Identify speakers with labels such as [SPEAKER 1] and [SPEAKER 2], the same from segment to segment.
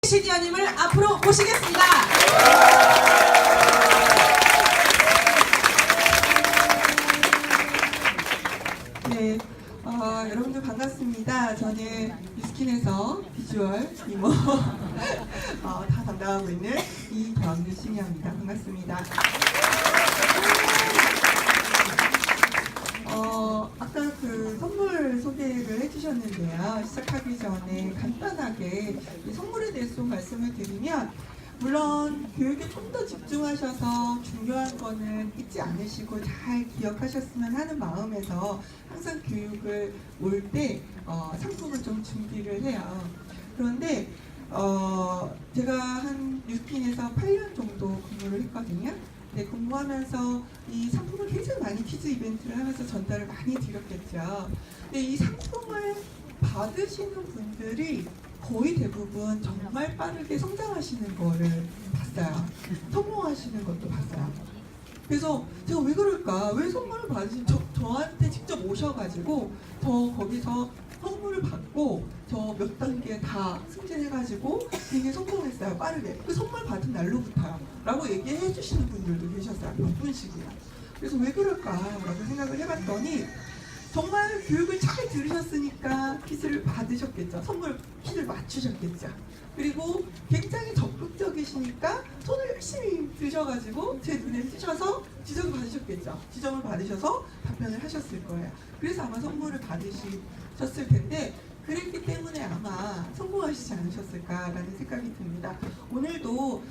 [SPEAKER 1] 시디아님을 앞으로 모시겠습니다. 네, 여러분들 반갑습니다. 저는 유스킨에서 비주얼 이모 다 담당하고 있는 이경유 시니어입니다. 반갑습니다. 아까 그 선물 소개를 해주셨는데요. 시작하기 전에 간단하게 이 선물에 대해서 말씀을 드리면, 물론 교육에 좀 더 집중하셔서 중요한 거는 잊지 않으시고 잘 기억하셨으면 하는 마음에서 항상 교육을 올 때 상품을 좀 준비를 해요. 그런데 제가 한 유스킨에서 8년 정도 근무를 했거든요. 네, 공부하면서 이 상품을 굉장히 많이 퀴즈 이벤트를 하면서 전달을 많이 드렸겠죠. 근데 이 상품을 받으시는 분들이 거의 대부분 정말 빠르게 성장하시는 거를 봤어요. 성공하시는 것도 봤어요. 그래서 제가 왜 그럴까? 왜 선물을 받으신 저한테 직접 오셔가지고 저 거기서 선물을 받고 저 몇 단계 다 승진해가지고 되게 성공했어요. 빠르게. 그 선물 받은 날로부터요. 라고 얘기해 주시는 분들도 계셨어요. 몇 분씩이요. 그래서 왜 그럴까? 라고 생각을 해봤더니 정말 교육을 잘 들으셨으니까 퀴즈를 받으셨겠죠. 선물 퀴즈를 맞추셨겠죠. 그리고 굉장히 적극적이시니까 손을 열심히 드셔가지고 제 눈에 띄셔서 지정을 받으셨겠죠. 지정을 받으셔서 답변을 하셨을 거예요. 그래서 아마 선물을 받으셨을 텐데, 그랬기 때문에 아마 성공하시지 않으셨을까라는 생각이 듭니다. 오늘도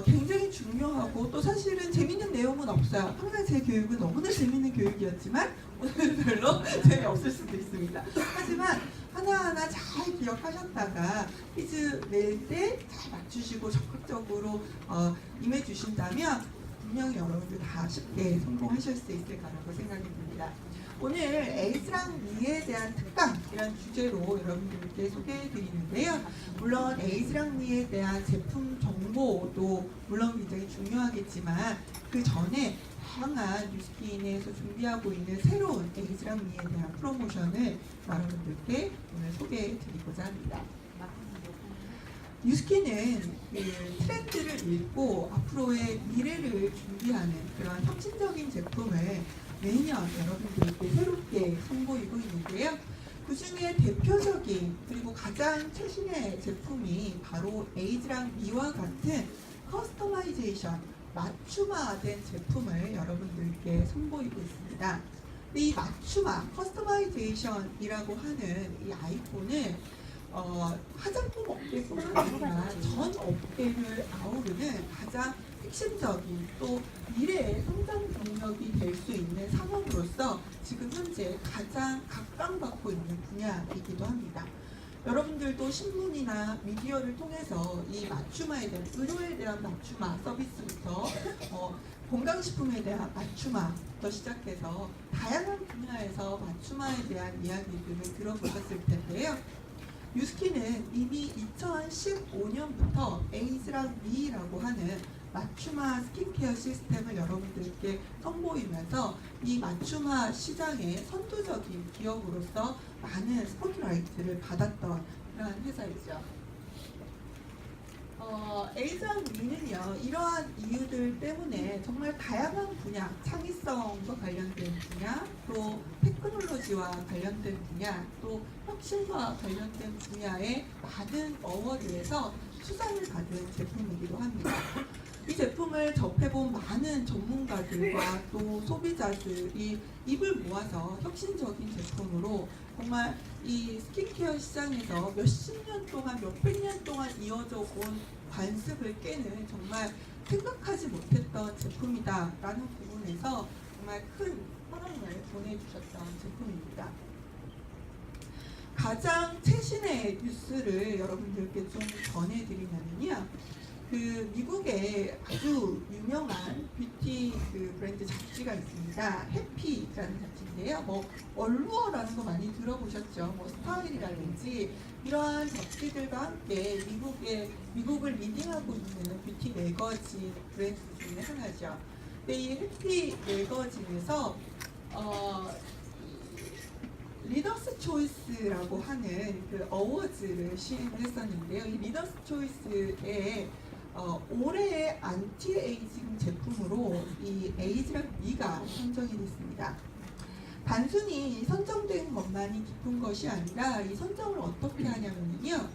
[SPEAKER 1] 굉장히 중요하고 또 사실은 재밌는 내용은 없어요. 항상 제 교육은 너무나 재밌는 교육이었지만 오늘은 별로 재미없을 수도 있습니다. 하지만 하나하나 잘 기억하셨다가 퀴즈 낼 때 잘 맞추시고 적극적으로 임해주신다면 분명히 여러분들 다 쉽게 성공하실 수 있을 거라고 생각이 듭니다. 오늘 에이즈랑 미에 대한 특강이라는 주제로 여러분들께 소개해 드리는데요. 물론 에이즈랑 미에 대한 제품 정보도 물론 굉장히 중요하겠지만 그 전에 다양한 유스킨에서 준비하고 있는 새로운 에이즈랑 미에 대한 프로모션을 여러분들께 오늘 소개해 드리고자 합니다. 유스킨은 그 트렌드를 읽고 앞으로의 미래를 준비하는 그런 혁신적인 제품을 매년 여러분들께 새롭게 선보이고 있는데요. 그 중에 대표적인 그리고 가장 최신의 제품이 바로 에이즈랑 미와 같은 커스터마이제이션, 맞춤화된 제품을 여러분들께 선보이고 있습니다. 이 맞춤화, 커스터마이제이션이라고 하는 이 아이콘은 화장품 업계뿐만 아니라 전 업계를 아우르는 가장 핵심적인 또 미래의 성장 동력이 될 수 있는 산업으로서 지금 현재 가장 각광받고 있는 분야이기도 합니다. 여러분들도 신문이나 미디어를 통해서 이 맞춤화에 대한, 의료에 대한 맞춤화 서비스부터 건강식품에 대한 맞춤화부터 시작해서 다양한 분야에서 맞춤화에 대한 이야기들을 들어보셨을 텐데요. 유스킨은 이미 2015년부터 에이즈랑 미라고 하는 맞춤화 스킨케어 시스템을 여러분들께 선보이면서 이 맞춤화 시장의 선두적인 기업으로서 많은 스포트라이트를 받았던 그런 회사이죠. 에이즈랑 미는요, 이러한 이유들 때문에 정말 다양한 분야, 창의성과 관련된 분야, 또 테크놀로지와 관련된 분야, 또 혁신과 관련된 분야의 많은 어워드에서 수상을 받은 제품이기도 합니다. 이 제품을 접해본 많은 전문가들과 또 소비자들이 입을 모아서 혁신적인 제품으로 정말 이 스킨케어 시장에서 몇십 년 동안, 몇백 년 동안 이어져 온 관습을 깨는 정말 생각하지 못했던 제품이다라는 부분에서 정말 큰 사랑을 보내주셨던 제품입니다. 가장 최신의 뉴스를 여러분들께 좀 전해드리면요. 그 미국의 아주 유명한 뷰티 그 브랜드 잡지가 있습니다. 해피라는 잡지인데요. 얼루어라는 거 많이 들어보셨죠? 스타일이라든지 이러한 잡지들과 함께 미국을 리딩하고 있는 뷰티 매거진 브랜드 중에 하나죠. 근데 이 해피 매거진에서 리더스 초이스라고 하는 그 어워즈를 시행을 했었는데요. 이 리더스 초이스에 올해의 안티에이징 제품으로 이 에이지랑 미가 선정이 됐습니다. 단순히 선정된 것만이 기쁜 것이 아니라 이 선정을 어떻게 하냐면요.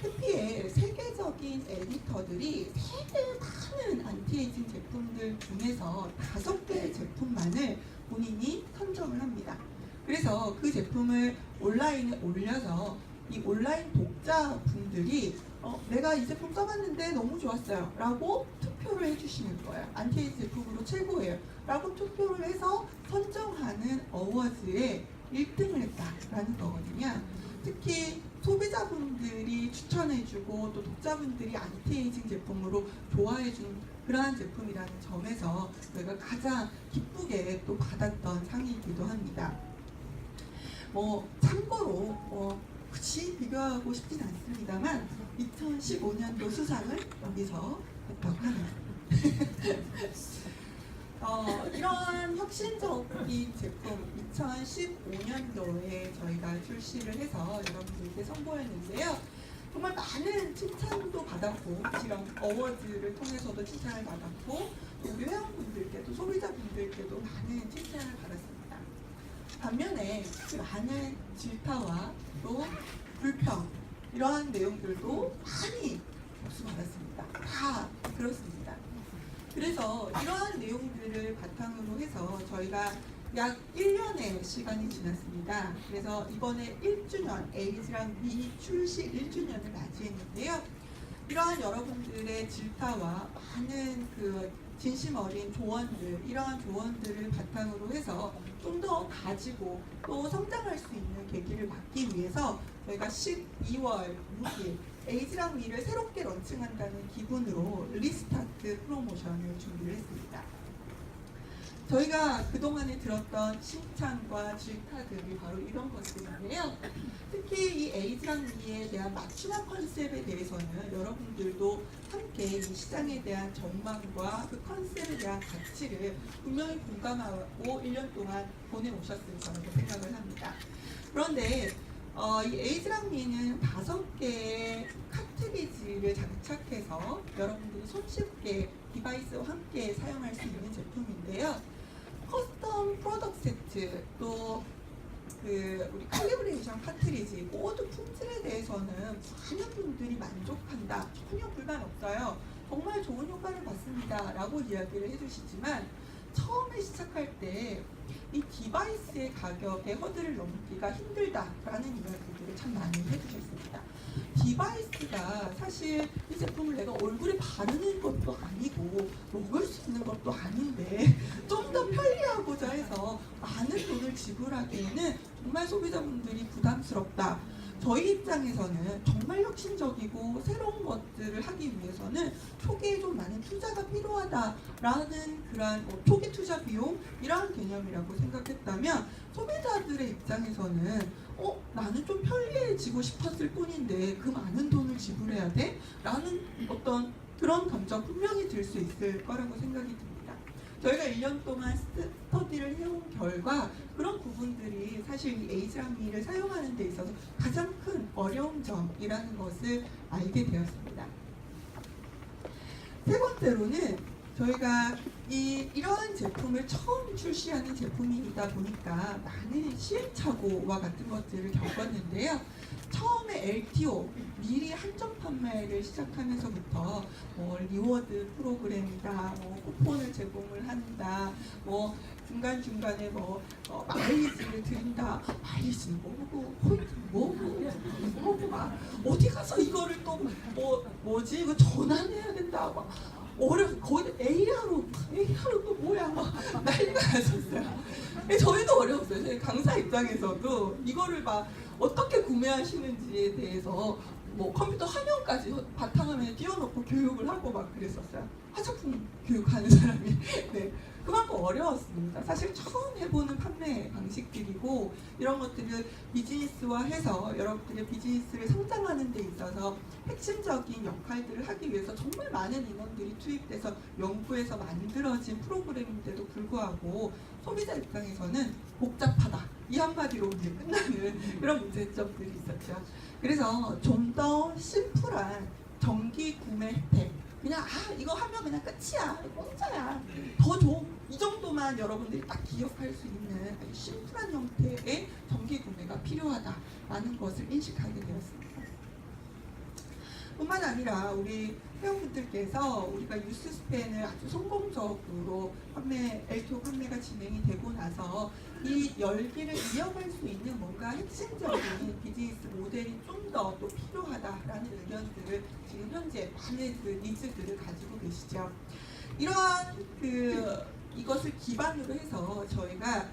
[SPEAKER 1] 해피의 세계적인 에디터들이 되게 많은 안티에이징 제품들 중에서 5개의 제품만을 본인이 선정을 합니다. 그래서 그 제품을 온라인에 올려서 이 온라인 독자분들이 내가 이 제품 써봤는데 너무 좋았어요 라고 투표를 해주시는 거예요. 안티에이징 제품으로 최고예요 라고 투표를 해서 선정하는 어워즈에 1등을 했다라는 거거든요. 특히 소비자분들이 추천해주고 또 독자분들이 안티에이징 제품으로 좋아해준 그러한 제품이라는 점에서 저희가 가장 기쁘게 또 받았던 상이기도 합니다. 참고로 굳이 비교하고 싶진 않습니다만 2015년도 수상을 여기서 했다고 하네요. 이런 혁신적인 제품 2015년도에 저희가 출시를 해서 여러분들께 선보였는데요. 정말 많은 칭찬도 받았고 이런 어워즈를 통해서도 칭찬을 받았고 우리 회원분들께도 소비자분들께도 많은 칭찬을 받았습니다. 반면에 많은 질타와 또 불평 이러한 내용들도 많이 접수받았습니다. 다 그렇습니다. 그래서 이러한 내용들을 바탕으로 해서 저희가 약 1년의 시간이 지났습니다. 그래서 이번에 1주년 에이지랑 미 출시 1주년을 맞이했는데요. 이러한 여러분들의 질타와 많은 그 진심 어린 조언들, 이러한 조언들을 바탕으로 해서 좀 더 가지고 또 성장할 수 있는 계기를 받기 위해서 저희가 12월 6일 에이지랑 미를 새롭게 런칭한다는 기분으로 리스타트 프로모션을 준비를 했습니다. 저희가 그동안에 들었던 칭찬과 질타들이 바로 이런 것들인데요. 특히 이 에이지랑 미에 대한 맞춤형 컨셉에 대해서는 여러분들도 함께 이 시장에 대한 전망과 그 컨셉에 대한 가치를 분명히 공감하고 1년 동안 보내오셨을 거라고 생각을 합니다. 그런데 이 에이지랑 미는 5개의 카트리지를 장착해서 여러분들이 손쉽게 디바이스와 함께 사용할 수 있는 제품인데요. 커스텀 프로덕트 세트 또 우리 칼리브레이션 카트리지 모두 품질에 대해서는 많은 분들이 만족한다, 전혀 불만 없어요, 정말 좋은 효과를 받습니다 라고 이야기를 해주시지만 처음에 시작할 때 이 디바이스의 가격에 허들을 넘기가 힘들다라는 이야기들을 참 많이 해주셨습니다. 디바이스가 사실 이 제품을 내가 얼굴에 바르는 것도 아니고 먹을 수 있는 것도 아닌데 좀 더 편리하고자 해서 많은 돈을 지불하기에는 정말 소비자분들이 부담스럽다. 저희 입장에서는 정말 혁신적이고 새로운 것들을 하기 위해서는 초기에 좀 많은 투자가 필요하다라는 그런 초기 투자 비용 이러한 개념이라고 생각했다면 소비자들의 입장에서는 나는 좀 편리해지고 싶었을 뿐인데 그 많은 돈을 지불해야 돼? 라는 어떤 그런 감정 분명히 들 수 있을 거라고 생각이 듭니다. 저희가 1년 동안 스터디를 해온 결과 그런 부분들이 사실 이 에이지랑 미를 사용하는 데 있어서 가장 큰 어려운 점이라는 것을 알게 되었습니다. 세 번째로는 저희가 이러한 제품을 처음 출시하는 제품이다 보니까 많은 시행착오와 같은 것들을 겪었는데요. 처음에 LTO 미리 한정 판매를 시작하면서부터 리워드 프로그램이다, 쿠폰을 제공을 한다, 중간중간에 마일리지를 드린다, 마일리지는 뭐고 포인트는 뭐고 막 어디 가서 이거를 또 이거 전환해야 된다 막 거의 AR로 또 뭐야 막 난리가 났었어요. 저희도 어려웠어요. 저희 강사 입장에서도 이거를 막 어떻게 구매하시는지에 대해서 컴퓨터 화면까지 바탕화면에 띄워놓고 교육을 하고 막 그랬었어요. 화장품 교육하는 사람이. 네, 그만큼 어려웠습니다. 사실 처음 해보는 판매 방식들이고 이런 것들을 비즈니스화해서 여러분들의 비즈니스를 성장하는 데 있어서 핵심적인 역할들을 하기 위해서 정말 많은 인원들이 투입돼서 연구해서 만들어진 프로그램인데도 불구하고 소비자 입장에서는 복잡하다 이 한마디로 이제 끝나는 그런 문제점들이 있었죠. 그래서 좀 더 심플한 정기 구매 혜택, 그냥 이거 하면 그냥 끝이야, 공짜야, 더 줘, 이 정도만 여러분들이 딱 기억할 수 있는 아주 심플한 형태의 정기 구매가 필요하다라는 것을 인식하게 되었습니다. 뿐만 아니라 우리 회원분들께서 우리가 뉴스스펜을 아주 성공적으로 LTO 판매가 진행이 되고 나서 이 열기를 이어갈 수 있는 뭔가 핵심적인 비즈니스 모델이 좀 더 또 필요하다라는 의견들을 지금 현재 많은 그 니즈들을 가지고 계시죠. 이러한 이것을 기반으로 해서 저희가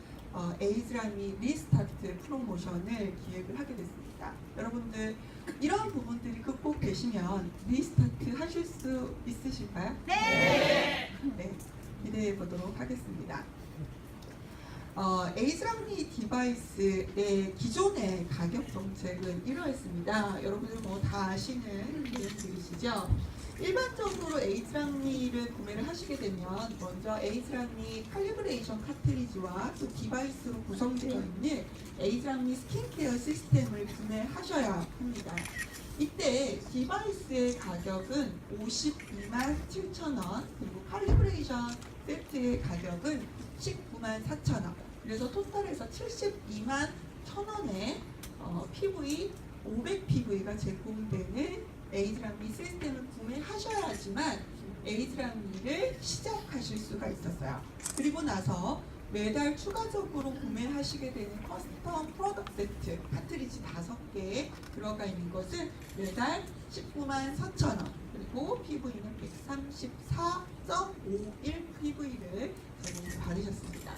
[SPEAKER 1] 에이즈라미 리스타트 프로모션을 기획을 하게 됐습니다. 여러분들 이런 부분들이 극복되시면 리스타트 하실 수 있으실까요? 네! 네, 기대해 보도록 하겠습니다. 에이즈라미 디바이스의 기존의 가격 정책은 이러했습니다. 여러분들 뭐 다 아시는 내용들이시죠? 일반적으로 에이즈라미를 구매를 하시게 되면 먼저 에이즈라미 칼리브레이션 카트리지와 또 디바이스로 구성되어 있는 에이즈라미 스킨케어 시스템을 구매하셔야 합니다. 이때 디바이스의 가격은 52만 7천원, 그리고 칼리브레이션 세트의 가격은 19만 4천원, 그래서 토탈에서 72만 1천원에 PV 500PV가 제공되는 에이즈라미 시스템을 구매하셔야지만 에이즈라미를 시작하실 수가 있었어요. 그리고 나서 매달 추가적으로 구매하시게 되는 커스텀 프로덕트 세트 카트리지 5개에 들어가 있는 것은 매달 19만 4천원, 그리고 PV는 134.51 PV를 받으셨습니다.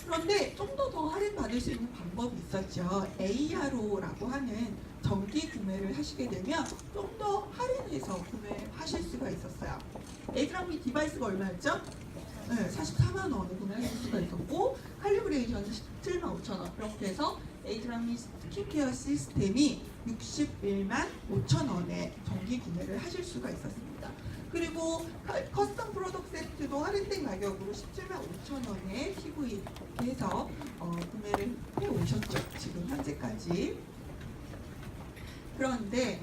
[SPEAKER 1] 그런데 좀 더 할인 받을 수 있는 방법이 있었죠. ARO라고 하는 정기 구매를 하시게 되면 좀 더 할인해서 구매하실 수가 있었어요. 에이즈라미 디바이스가 얼마였죠? 네, 44만 원에 구매하실 수가 있었고, 칼리브레이션은 17만 5천 원, 이렇게 해서 에이즈라미 스킨케어 시스템이 61만 5천 원에 정기 구매를 하실 수가 있었습니다. 그리고 커스텀 프로덕트 세트도 할인된 가격으로 17만 5천 원에 PV 이렇게 해서 구매를 해오셨죠. 지금 현재까지. 그런데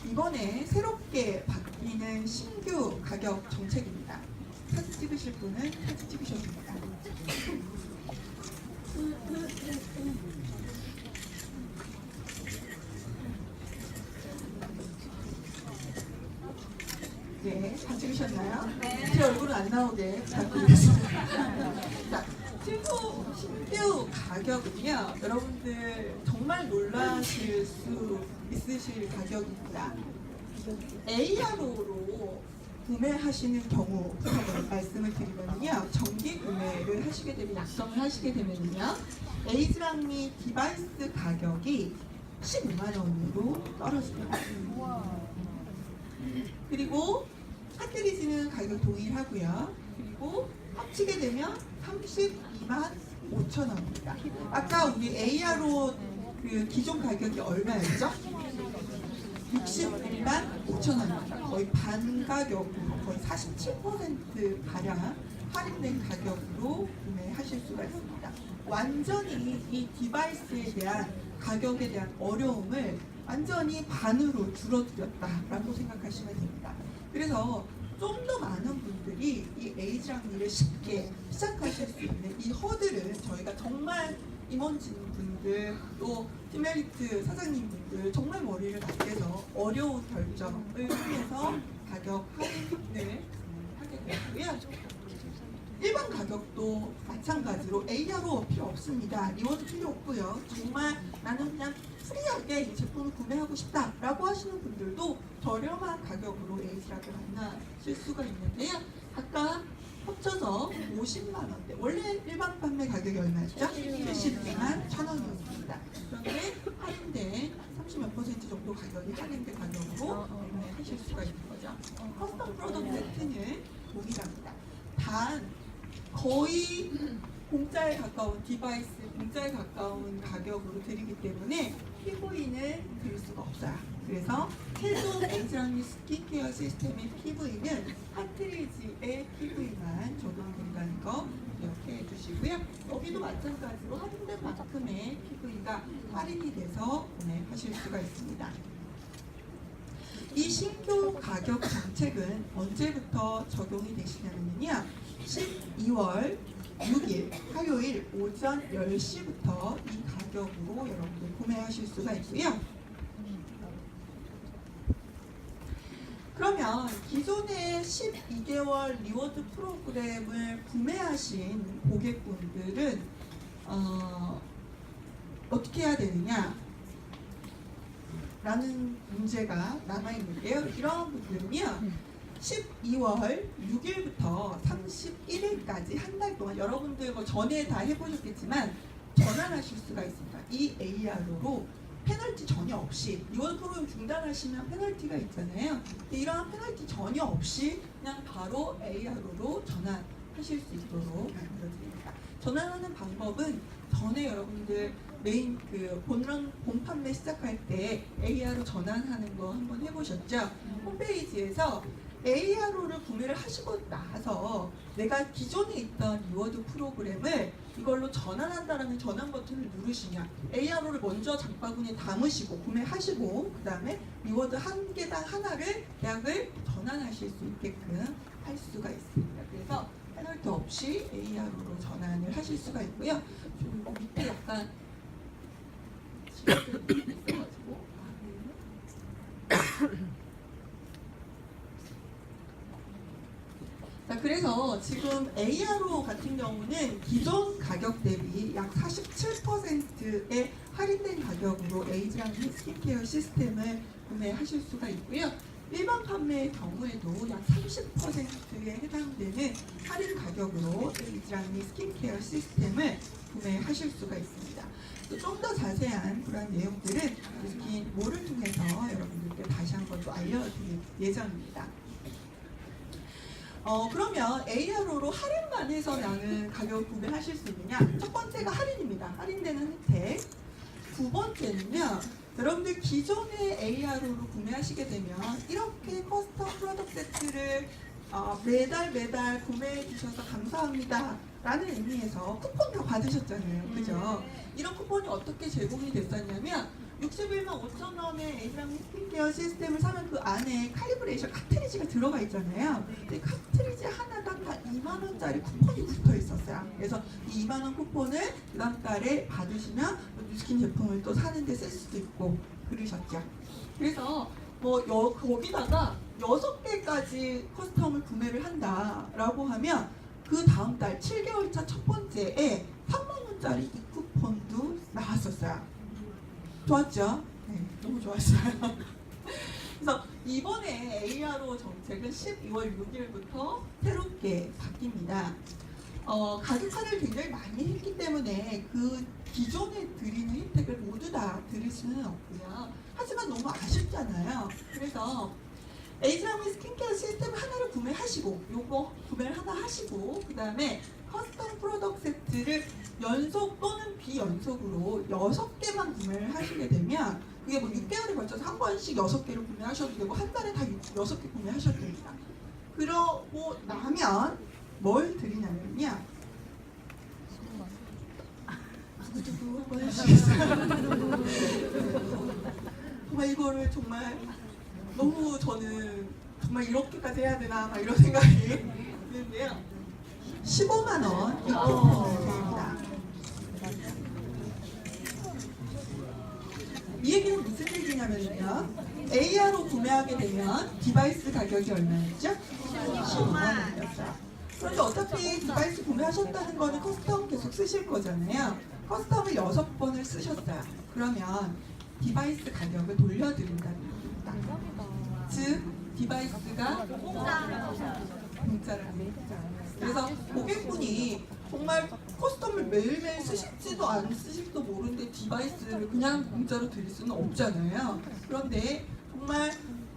[SPEAKER 1] 이번에 새롭게 바뀌는 신규 가격 정책입니다. 사진 찍으실 분은 사진 찍으셔도 됩니다. 네, 다 찍으셨나요? 네. 제 얼굴은 안 나오게 부탁드리겠습니다. 자, 신규 가격은요, 여러분들 정말 놀라실 수 있으실 가격입니다. ARO로 구매하시는 경우 말씀을 드리면요, 정기 구매를 하시게 되면, 약정을 하시게 되면요, 에이즈라미 디바이스 가격이 15만 원으로 떨어집니다. 그리고 카트리지는 가격 동일하고요. 그리고 합치게 되면 32만 5천 원입니다. 아까 우리 ARO 그 기존 가격이 얼마였죠? 61만 5천 원입니다. 거의 반 가격으로, 거의 47% 가량 할인된 가격으로 구매하실 수가 있습니다. 완전히 이 디바이스에 대한 가격에 대한 어려움을 완전히 반으로 줄어들였다라고 생각하시면 됩니다. 그래서 좀 더 많은 분들이 이 에이즈라미를 쉽게 시작하실 수 있는 이 허들을 저희가 정말 임원진 분들, 또 티메리트 사장님 분들 정말 머리를 맞대서 어려운 결정을 통해서 가격 할인을 하게 되고요. 일반 가격도 마찬가지로 ARO 필요 없습니다. 리워드 필요 없고요. 정말 나는 그냥 프리하게 이 제품을 구매하고 싶다라고 하시는 분들도 저렴한 가격으로 에이즈라를 만나실 수가 있는데요. 아까 합쳐서 50만 원대, 원래 일반 판매 가격이 얼마였죠? 72만 1,000원이었습니다. 그런데 할인된 30몇 % 정도 가격이 할인된 가격으로 구매하실 수가 있는 거죠. 커스텀 프로덕트 세트는 동일합니다. 단 거의 공짜에 가까운 디바이스, 공짜에 가까운 가격으로 드리기 때문에 PV는 드릴 수가 없어요. 그래서 최종 에이즈랑미 스킨케어 시스템의 PV는 카트리지의 PV만 적용된다는 거 기억해 주시고요. 여기도 마찬가지로 할인된 만큼의 PV가 할인이 돼서 구매하실 수가 있습니다. 이 신규 가격 정책은 언제부터 적용이 되시냐면요. 12월 6일 화요일 오전 10시부터 이 가격으로 여러분들 구매하실 수가 있고요. 그러면 기존의 12개월 리워드 프로그램을 구매하신 고객분들은 어떻게 해야 되느냐 라는 문제가 남아있는데요. 이런 분들은요 12월 6일부터 31일까지 한 달 동안 여러분들 뭐 전에 다 해보셨겠지만 전환하실 수가 있습니다. 이 AR로 페널티 전혀 없이 리워드 프로그램 중단하시면 페널티가 있잖아요. 근데 이러한 페널티 전혀 없이 그냥 바로 AR로 전환하실 수 있도록 만들어드립니다. 전환하는 방법은 전에 여러분들 메인 본 판매 시작할 때 AR로 전환하는 거 한번 해보셨죠? 홈페이지에서 AR로를 구매를 하시고 나서 내가 기존에 있던 리워드 프로그램을 이걸로 전환한다라는 전환 버튼을 누르시면 AR로를 먼저 장바구니에 담으시고 구매하시고 그 다음에 리워드 한 개당 하나를 약을 전환하실 수 있게끔 할 수가 있습니다. 그래서 페널티 없이 AR로로 전환을 하실 수가 있고요. 좀 밑에 약간 있어가지고 자, 그래서 지금 ARO 같은 경우는 기존 가격 대비 약 47%의 할인된 가격으로 에이즈랑미 스킨케어 시스템을 구매하실 수가 있고요. 일반 판매의 경우에도 약 30%에 해당되는 할인 가격으로 에이즈랑미 스킨케어 시스템을 구매하실 수가 있습니다. 좀 더 자세한 그런 내용들은 스킨몰을 통해서 여러분들께 다시 한번 또 알려드릴 예정입니다. 그러면 ARO로 할인만 해서 나는 가격을 구매하실 수 있느냐? 첫 번째가 할인입니다. 할인되는 혜택. 두 번째는요. 여러분들 기존의 ARO로 구매하시게 되면 이렇게 커스텀 프로덕트 세트를 매달 구매해 주셔서 감사합니다 라는 의미에서 쿠폰 다 받으셨잖아요. 그죠? 이런 쿠폰이 어떻게 제공이 됐었냐면 61만 5천 원의 에이즈랑미 스킨케어 시스템을 사면 그 안에 칼리브레이션 카트리지가 들어가 있잖아요. 근데 카트리지 하나당 다 2만 원짜리 쿠폰이 붙어 있었어요. 그래서 이 2만 원 쿠폰을 그 다음 달에 받으시면 뉴스킨 제품을 또 사는데 쓸 수도 있고 그러셨죠. 그래서 거기다가 6개까지 커스텀을 구매를 한다라고 하면 그 다음 달 7개월 차 첫 번째에 3만 원짜리 이 쿠폰도 나왔었어요. 좋았죠? 네, 너무 좋았어요. 그래서 이번에 ARO 정책은 12월 6일부터 새롭게 바뀝니다. 가격 할인을 굉장히 많이 했기 때문에 그 기존에 드리는 혜택을 모두 다 드릴 수는 없고요. 하지만 너무 아쉽잖아요. 그래서 에이즈랑미 스킨케어 시스템 하나를 구매하시고 요거 구매를 하나 하시고 그 다음에 커스텀 프로덕트 세트를 연속 또는 비연속으로 6개만 구매를 하시게 되면 그게 뭐 6개월에 걸쳐서 한 번씩 6개를 구매하셔도 되고 한 달에 다 6개 구매하셔도 됩니다. 그러고 나면 뭘 드리냐면요. 누구 한번 해주시겠어요? 정말 이거를 정말 너무 저는 정말 이렇게까지 해야 되나 막 이런 생각이 드는데요. 15만 원 입금입니다. 이 얘기는 무슨 얘기냐면요. AR로 구매하게 되면 디바이스 가격이 얼마였죠? 15만 원이었죠. 그런데 어차피 디바이스 구매하셨다는 거는 커스텀 계속 쓰실 거잖아요. 커스텀을 6번을 쓰셨어요. 그러면 디바이스 가격을 돌려드린다는 겁니다. 즉 디바이스가 공짜를 합니다. 그래서 고객분이 정말 커스텀을 매일매일 쓰실지도 안 쓰실지도 모르는데 디바이스를 그냥 공짜로 드릴 수는 없잖아요. 그런데 정말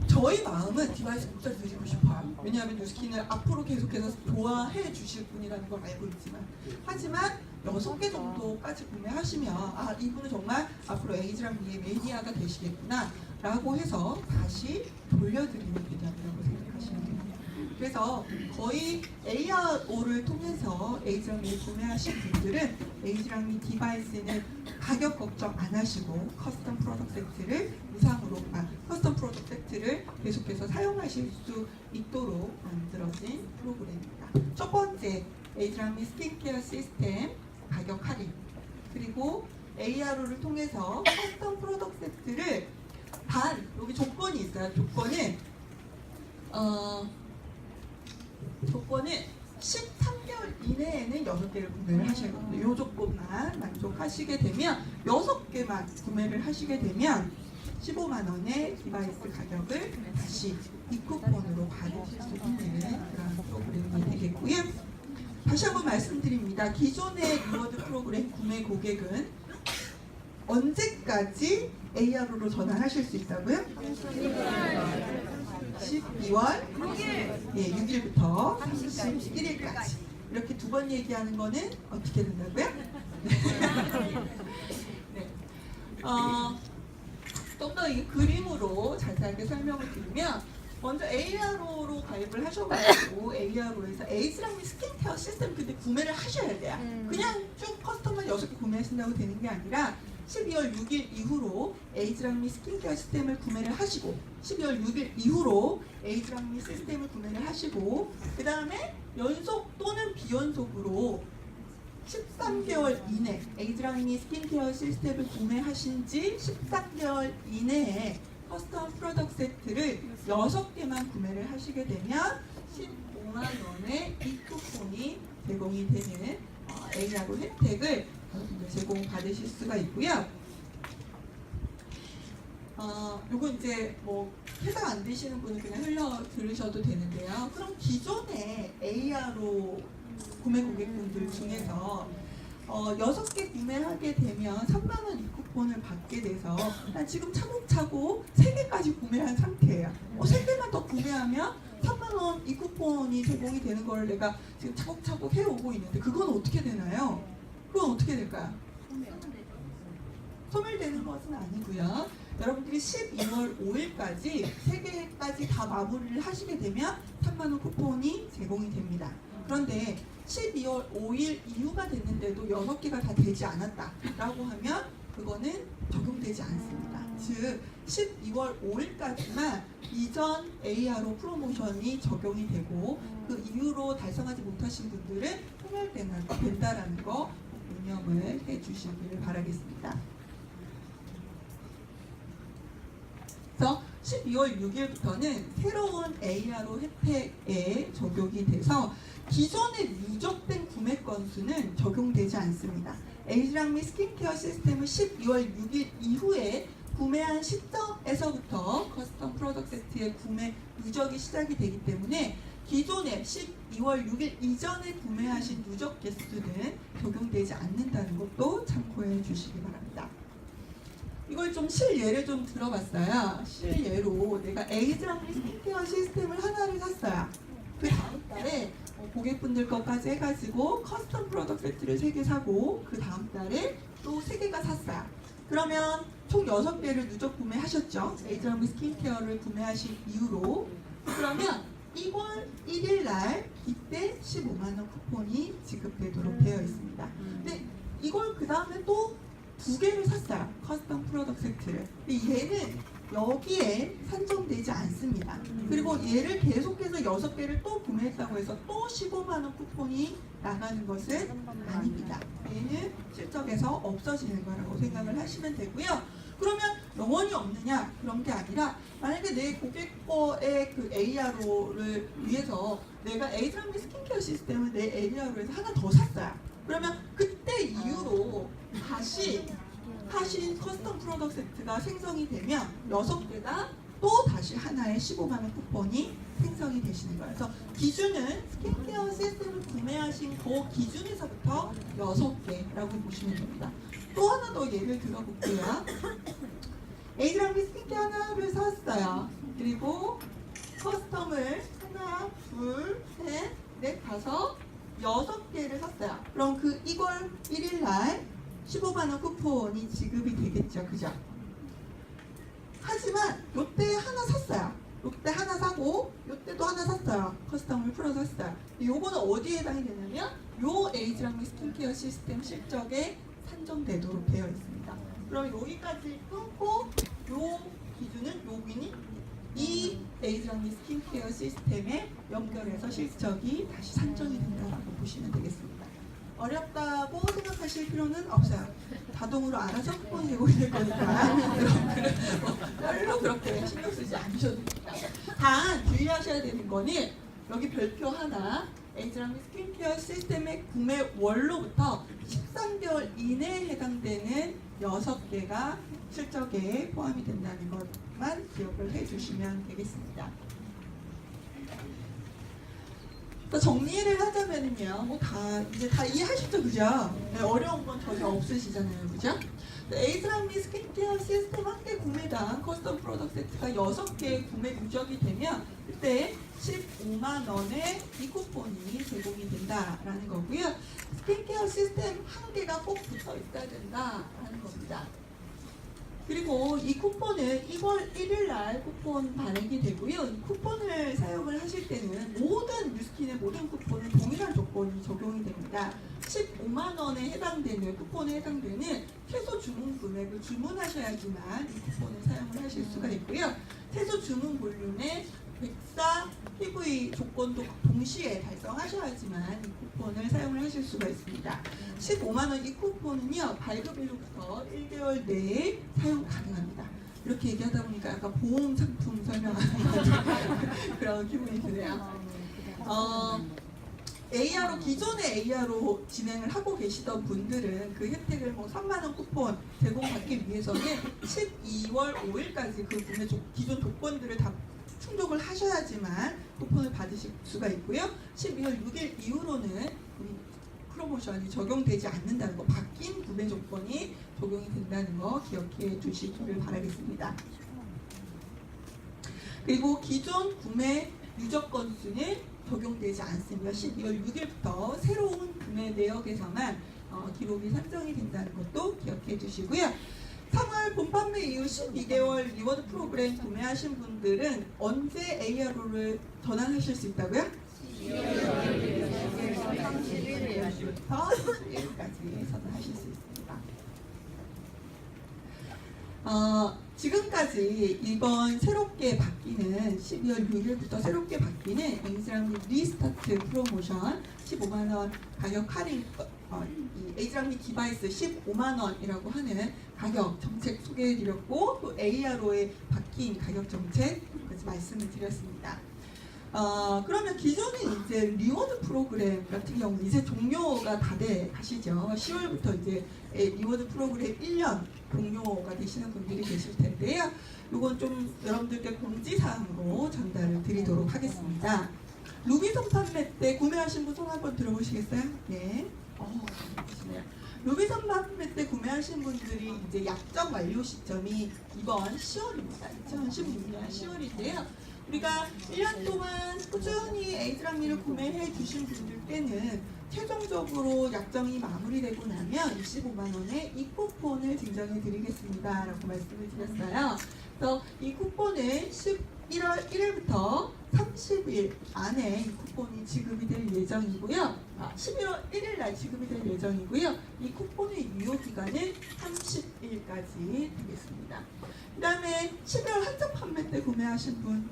[SPEAKER 1] 저희 마음은 디바이스 공짜로 드리고 싶어요. 왜냐하면 뉴스킨을 앞으로 계속해서 좋아해 주실 분이라는 걸 알고 있지만 하지만 6개 정도까지 구매하시면 이분은 정말 앞으로 에이즈랑미의 매니아가 되시겠구나 라고 해서 다시 돌려드리는 개념이라고 생각하시면 됩니다. 그래서 거의 ARO를 통해서 에이즈랑미 구매하신 분들은 에이즈랑미 디바이스는 가격 걱정 안 하시고 커스텀 프로덕트 세트를 커스텀 프로덕트 세트를 계속해서 사용하실 수 있도록 만들어진 프로그램입니다. 첫 번째, 에이즈랑미 스킨케어 시스템 가격 할인, 그리고 ARO를 통해서 커스텀 프로덕트 세트를 여기 조건이 있어요. 조건은 13개월 이내에는 6개를 구매를 하셔야 됩니다. 이 조건만 만족하시게 되면 6개만 구매를 하시게 되면 15만 원의 디바이스 가격을 다시 이쿠폰으로 받으실 수 있는 그런 프로그램이 되겠고요. 다시 한번 말씀드립니다. 기존의 리워드 프로그램 구매 고객은 언제까지 ARO로 전환하실 수 있다고요? 12월 6일부터 31일까지 이렇게 두 번 얘기하는 거는 어떻게 된다고요? 네. 좀 더 이 그림으로 자세하게 설명을 드리면, 먼저 ARO로 가입을 하셔가지고 ARO에서 에이즈랑미 스킨케어 시스템 근데 구매를 하셔야 돼요. 그냥 쭉 커스텀만 6개 구매하신다고 되는 게 아니라 12월 6일 이후로 에이즈랑미 스킨케어 시스템을 구매를 하시고, 12월 6일 이후로 에이즈랑미 시스템을 구매를 하시고, 그 다음에 연속 또는 비연속으로 13개월 이내 에이즈랑미 스킨케어 시스템을 구매하신 지 13개월 이내에 커스텀 프로덕트 세트를 6개만 구매를 하시게 되면 15만 원의 이쿠폰이 제공이 되는 ARO 혜택을 제공받으실 수가 있고요. 요거 이제 뭐 해당 안 되시는 분은 그냥 흘려 들으셔도 되는데요. 그럼 기존의 ARO 구매 고객분들 중에서 6개 구매하게 되면 3만 원 이쿠폰을 받게 돼서 지금 차곡차곡 3개까지 구매한 상태예요. 3개만 더 구매하면 3만 원 이쿠폰이 제공이 되는 걸 내가 지금 차곡차곡 해오고 있는데, 그건 어떻게 되나요? 그건 어떻게 될까요? 소멸되는 것은 아니고요. 여러분들이 12월 5일까지 3개까지 다 마무리를 하시게 되면 3만 원 쿠폰이 제공이 됩니다. 그런데 12월 5일 이후가 됐는데도 6개가 다 되지 않았다라고 하면 그거는 적용되지 않습니다. 즉 12월 5일까지만 이전 ARO 프로모션이 적용이 되고, 그 이후로 달성하지 못하신 분들은 소멸된다라는 거 유념을 해주시기를 바라겠습니다. 그래서 12월 6일부터는 새로운 ARO 혜택에 적용이 돼서 기존의 누적된 구매 건수는 적용되지 않습니다. 에이즈랑미 스킨케어 시스템은 12월 6일 이후에 구매한 시점에서부터 커스텀 프로덕트 세트의 구매 누적이 시작이 되기 때문에 기존의 12월 6일 이전에 구매하신 누적 개수는 적용되지 않는다는 것도 참고해 주시기 바랍니다. 이걸 좀 실예를 좀 들어봤어요. 실예로 내가 에이즈랑미 스킨케어 시스템을 하나를 샀어요. 그 다음 달에 고객분들 것까지 해가지고 커스텀 프로덕트 세트를 3개 사고, 그 다음 달에 또 3개가 샀어요. 그러면 총 6개를 누적 구매하셨죠. 에이즈랑미 스킨케어를 구매하신 이후로. 그러면 1월 1일 날 이때 15만 원 쿠폰이 지급되도록 되어 있습니다. 근데 이걸 그 다음에 또 2개를 샀어요. 커스텀 프로덕트 세트를. 근데 얘는 여기에 산정되지 않습니다. 그리고 얘를 계속해서 6개를 또 구매했다고 해서 또 15만 원 쿠폰이 나가는 것은 아닙니다. 얘는 실적에서 없어지는 거라고 생각을 하시면 되고요. 그러면 영원히 없느냐? 그런 게 아니라, 만약에 내 고객 거의 그 ARO를 위해서 내가 에이즈랑미 스킨케어 시스템을 내 ARO에서 하나 더 샀어요. 그러면 그때 이후로 다시 하신 커스텀 프로덕트 세트가 생성이 되면 6개가 또 다시 하나의 15만 원 쿠폰이 생성이 되시는 거예요. 그래서 기준은 스킨케어 시스템을 구매하신 그 기준에서부터 6개라고 보시면 됩니다. 또 하나 더 예를 들어볼게요. 에이즈랑미 스킨케어 하나를 샀어요. 그리고 커스텀을 하나, 둘, 셋, 넷, 다섯, 6개를 샀어요. 그럼 그 1월 1일 날 15만 원 쿠폰이 지급이 되겠죠. 그죠? 하지만 풀었어요. 커스텀을 풀어서 했어요. 요거는 어디에 해당이 되냐면 요 에이즈랑미 스킨케어 시스템 실적에 산정되도록 되어 있습니다. 그럼 여기까지 끊고 요 기준은 여기니 이 에이즈랑미 스킨케어 시스템에 연결해서 실적이 다시 산정이 된다라고 보시면 되겠습니다. 어렵다고 생각하실 필요는 없어요. 자동으로 알아서 쿠폰이 되고 있을 거니까 별로 그렇게 신경 쓰지 않으셔도 됩니다. 단 주의하셔야 되는 거는 여기 별표 하나 에이즈랑미 스킨케어 시스템의 구매 월로부터 13개월 이내에 해당되는 6개가 실적에 포함이 된다는 것만 기억을 해주시면 되겠습니다. 정리를 하자면요, 뭐 이제 다 이해하시죠, 그죠? 네, 어려운 건 전혀 없으시잖아요, 그죠? 에이즈랑미 스킨케어 시스템 한 개 구매당 커스텀 프로덕트 세트가 6개 구매 누적이 되면 그때 15만 원의 이 쿠폰이 제공이 된다라는 거고요. 스킨케어 시스템 한 개가 꼭 붙어 있어야 된다라는 겁니다. 그리고 이 쿠폰은 2월 1일 날 쿠폰 발행이 되고요. 이 쿠폰을 사용을 하실 때는 모든 뉴스킨의 모든 쿠폰은 동일한 조건이 적용이 됩니다. 15만 원에 해당되는 쿠폰에 해당되는 최소 주문 금액을 주문하셔야지만 이 쿠폰을 사용을 하실 수가 있고요. 최소 주문 볼륨의 104 PV 조건도 동시에 달성하셔야지만 이 쿠폰을 사용을 하실 수가 있습니다. 15만 원 이 쿠폰은요, 발급일로부터 1개월 내에 사용 가능합니다. 이렇게 얘기하다 보니까 약간 보험 상품 설명하는 그런 기분이 드네요. AR로 기존의 AR로 진행을 하고 계시던 분들은 그 혜택을 뭐 3만 원 쿠폰 제공받기 위해서는 12월 5일까지 그 구매 기존 조건들을 다 충족을 하셔야지만 쿠폰을 받으실 수가 있고요. 12월 6일 이후로는 프로모션이 적용되지 않는다는 거, 바뀐 구매 조건이 적용이 된다는 거 기억해 주시기를 바라겠습니다. 그리고 기존 구매 누적 건수는 적용되지 않습니다. 12월 6일부터 새로운 구매 내역에서만 기록이 산정이 된다는 것도 기억해 주시고요. 3월 본판매 이후 12개월 리워드 프로그램 구매하신 분들은 언제 ARO를 전환하실 수 있다고요? 31일부터 31일까지 전환하실 수 있습니다. 지금까지 이번 새롭게 바뀌는 12월 6일부터 새롭게 바뀌는 에이즈랑미 리스타트 프로모션 15만원 가격 할인 에이즈랑미 디바이스 15만원이라고 하는 가격 정책 소개해드렸고 또 ARO에 바뀐 가격 정책까지 말씀을 드렸습니다. 그러면 기존에 이제 리워드 프로그램 같은 경우 이제 종료가 다 돼 가시죠. 10월부터 이제 리워드 프로그램 1년 종료가 되시는 분들이 계실 텐데요. 이건 좀 여러분들께 공지사항으로 전달을 드리도록 하겠습니다. 루비선 판매 때 구매하신 분 손 한번 들어보시겠어요? 네. 루비선 판매 때 구매하신 분들이 이제 약정 완료 시점이 이번 10월입니다. 2016년 10월인데요. 우리가 1년 동안 꾸준히 에이즈랑미를 구매해 주신 분들께는 최종적으로 약정이 마무리되고 나면 25만 원의 이 쿠폰을 증정해 드리겠습니다 라고 말씀을 드렸어요. 그래서 이 쿠폰은 11월 1일부터 30일 안에 이 쿠폰이 지급이 될 예정이고요. 11월 1일 날 지급이 될 예정이고요. 이 쿠폰의 유효 기간은 30일까지 되겠습니다. 그 다음에 12월 한정 판매 때 구매하신 분,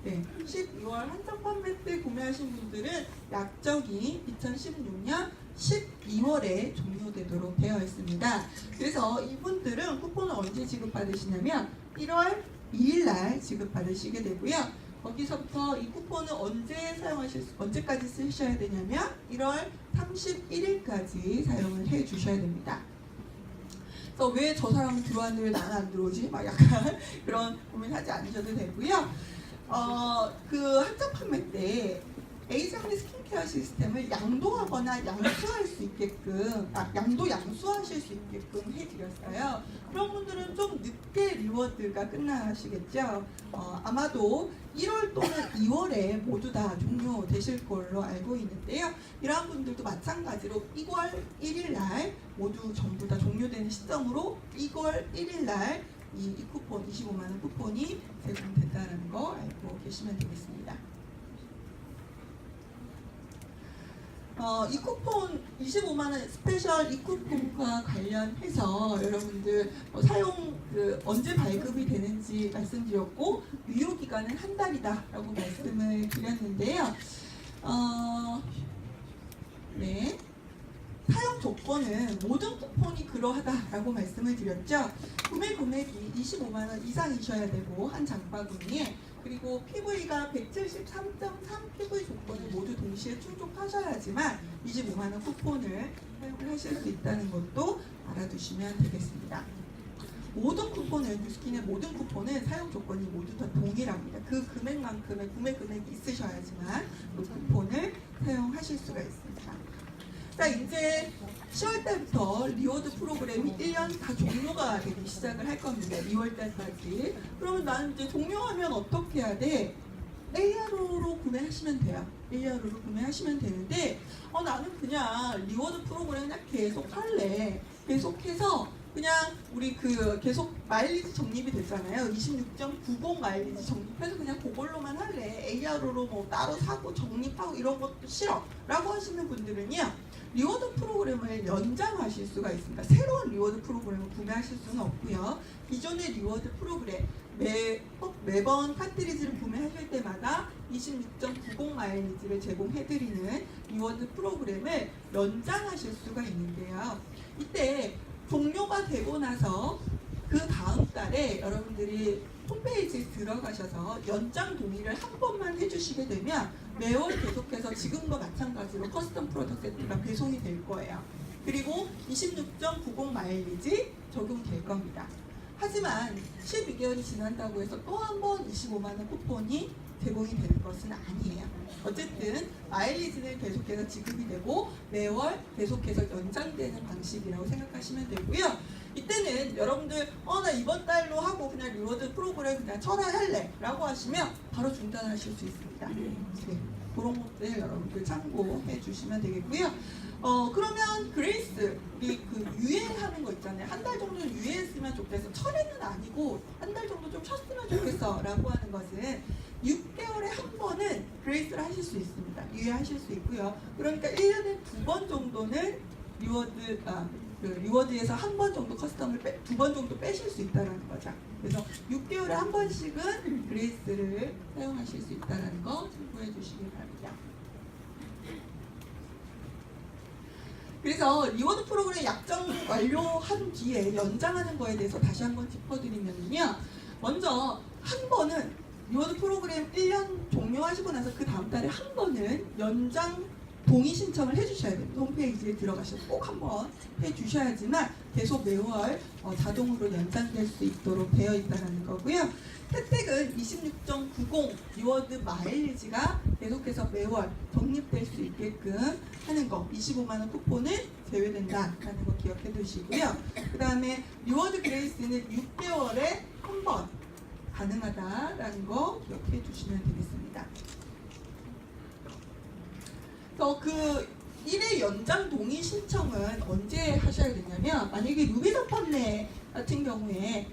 [SPEAKER 1] 12월 한정 판매 때 구매하신 분들은 약정이 2016년 12월에 종료되도록 되어 있습니다. 그래서 이분들은 쿠폰을 언제 지급받으시냐면 1월 2일 날 지급받으시게 되고요. 거기서부터 이 쿠폰을 언제까지 쓰셔야 되냐면 1월 31일까지 사용을 해 주셔야 됩니다. 그래서 왜 저 사람은 들어왔는데 왜 나는 안 들어오지? 막 약간 그런 고민하지 않으셔도 되고요. 그 한정 판매 때 에이즈랑미 스킨케어 시스템을 양도하거나 양수할 수 있게끔 양수하실 수 있게끔 해드렸어요. 그런 분들은 좀 늦게 리워드가 끝나시겠죠. 아마도 1월 또는 2월에 모두 다 종료되실 걸로 알고 있는데요. 이러한 분들도 마찬가지로 2월 1일 날 모두 전부 다 종료되는 시점으로 2월 1일 날 이 쿠폰 25만 원 쿠폰이 제공된다는 거 알고 계시면 되겠습니다. 이 쿠폰 25만원 스페셜 이 쿠폰과 관련해서 여러분들 사용 언제 발급이 되는지 말씀드렸고 유효기간은 한 달이다라고 말씀을 드렸는데요. 네. 사용 조건은 모든 쿠폰이 그러하다라고 말씀을 드렸죠. 구매 금액이 25만원 이상이셔야 되고 한 장바구니에, 그리고 PV가 173.3 PV 조건을 모두 동시에 충족하셔야지만 25만원 쿠폰을 사용을 하실 수 있다는 것도 알아두시면 되겠습니다. 모든 쿠폰은, 뉴스킨의 모든 쿠폰은 사용 조건이 모두 다 동일합니다. 그 금액만큼의 구매 금액이 있으셔야지만 그 쿠폰을 사용하실 수가 있습니다. 자, 이제 10월달부터 리워드 프로그램이 1년 다 종료가 되기 시작을 할 겁니다. 2월달까지. 그러면 나는 이제 종료하면 어떻게 해야 돼? ARO로 구매하시면 돼요. ARO로 구매하시면 되는데 나는 그냥 리워드 프로그램 그냥 계속 할래. 계속해서 그냥 우리 계속 마일리지 적립이 됐잖아요. 26.90 마일리지 적립해서 그냥 그걸로만 할래. ARO로 뭐 따로 사고 적립하고 이런 것도 싫어 라고 하시는 분들은요, 리워드 프로그램을 연장하실 수가 있습니다. 새로운 리워드 프로그램을 구매하실 수는 없고요. 기존의 리워드 프로그램 매번 카트리지를 구매하실 때마다 26.90 마일리지를 제공해드리는 리워드 프로그램을 연장하실 수가 있는데요. 이때 종료가 되고 나서 그 다음 달에 여러분들이 홈페이지에 들어가셔서 연장 동의를 한 번만 해주시게 되면 매월 계속해서 지금과 마찬가지로 커스텀 프로덕트 세트가 배송이 될 거예요. 그리고 26.90 마일리지 적용될 겁니다. 하지만 12개월이 지난다고 해서 또 한 번 25만원 쿠폰이 제공이 되는 것은 아니에요. 어쨌든 마일리지는 계속해서 지급이 되고 매월 계속해서 연장되는 방식이라고 생각하시면 되고요. 이때는 여러분들 나 이번 달로 하고 그냥 리워드 프로그램 그냥 철회할래 라고 하시면 바로 중단하실 수 있습니다. 네. 그런 것들 여러분들 참고해 주시면 되겠고요. 그러면 그레이스, 우리 유예하는 거 있잖아요. 한 달 정도 유예했으면 좋겠어. 철회는 아니고 한 달 정도 좀 쉬었으면 좋겠어 라고 하는 것은 6개월에 한 번은 그레이스를 하실 수 있습니다. 유예하실 수 있고요. 그러니까 1년에 2번 정도는 리워드에서 한 번 정도 커스텀을 2번 정도 빼실 수 있다는 거죠. 그래서 6개월에 한 번씩은 그레이스를 사용하실 수 있다는 거 참고해 주시기 바랍니다. 그래서 리워드 프로그램 약정 완료한 뒤에 연장하는 거에 대해서 다시 한번 짚어드리면요. 먼저 한 번은 리워드 프로그램 1년 종료하시고 나서 그 다음 달에 한 번은 연장 동의 신청을 해주셔야 됩니다. 홈페이지에 들어가셔서 꼭 한번 해주셔야지만 계속 매월 자동으로 연장될 수 있도록 되어 있다는 거고요. 혜택은 26.90 리워드 마일리지가 계속해서 매월 적립될 수 있게끔 하는 거, 25만원 쿠폰은 제외된다라는 거 기억해 두시고요. 그 다음에 리워드 그레이스는 6개월에 한 번 가능하다라는 거 기억해 주시면 되겠습니다. 그 1회 연장 동의 신청은 언제 하셔야 되냐면, 만약에 루비더 판매 같은 경우에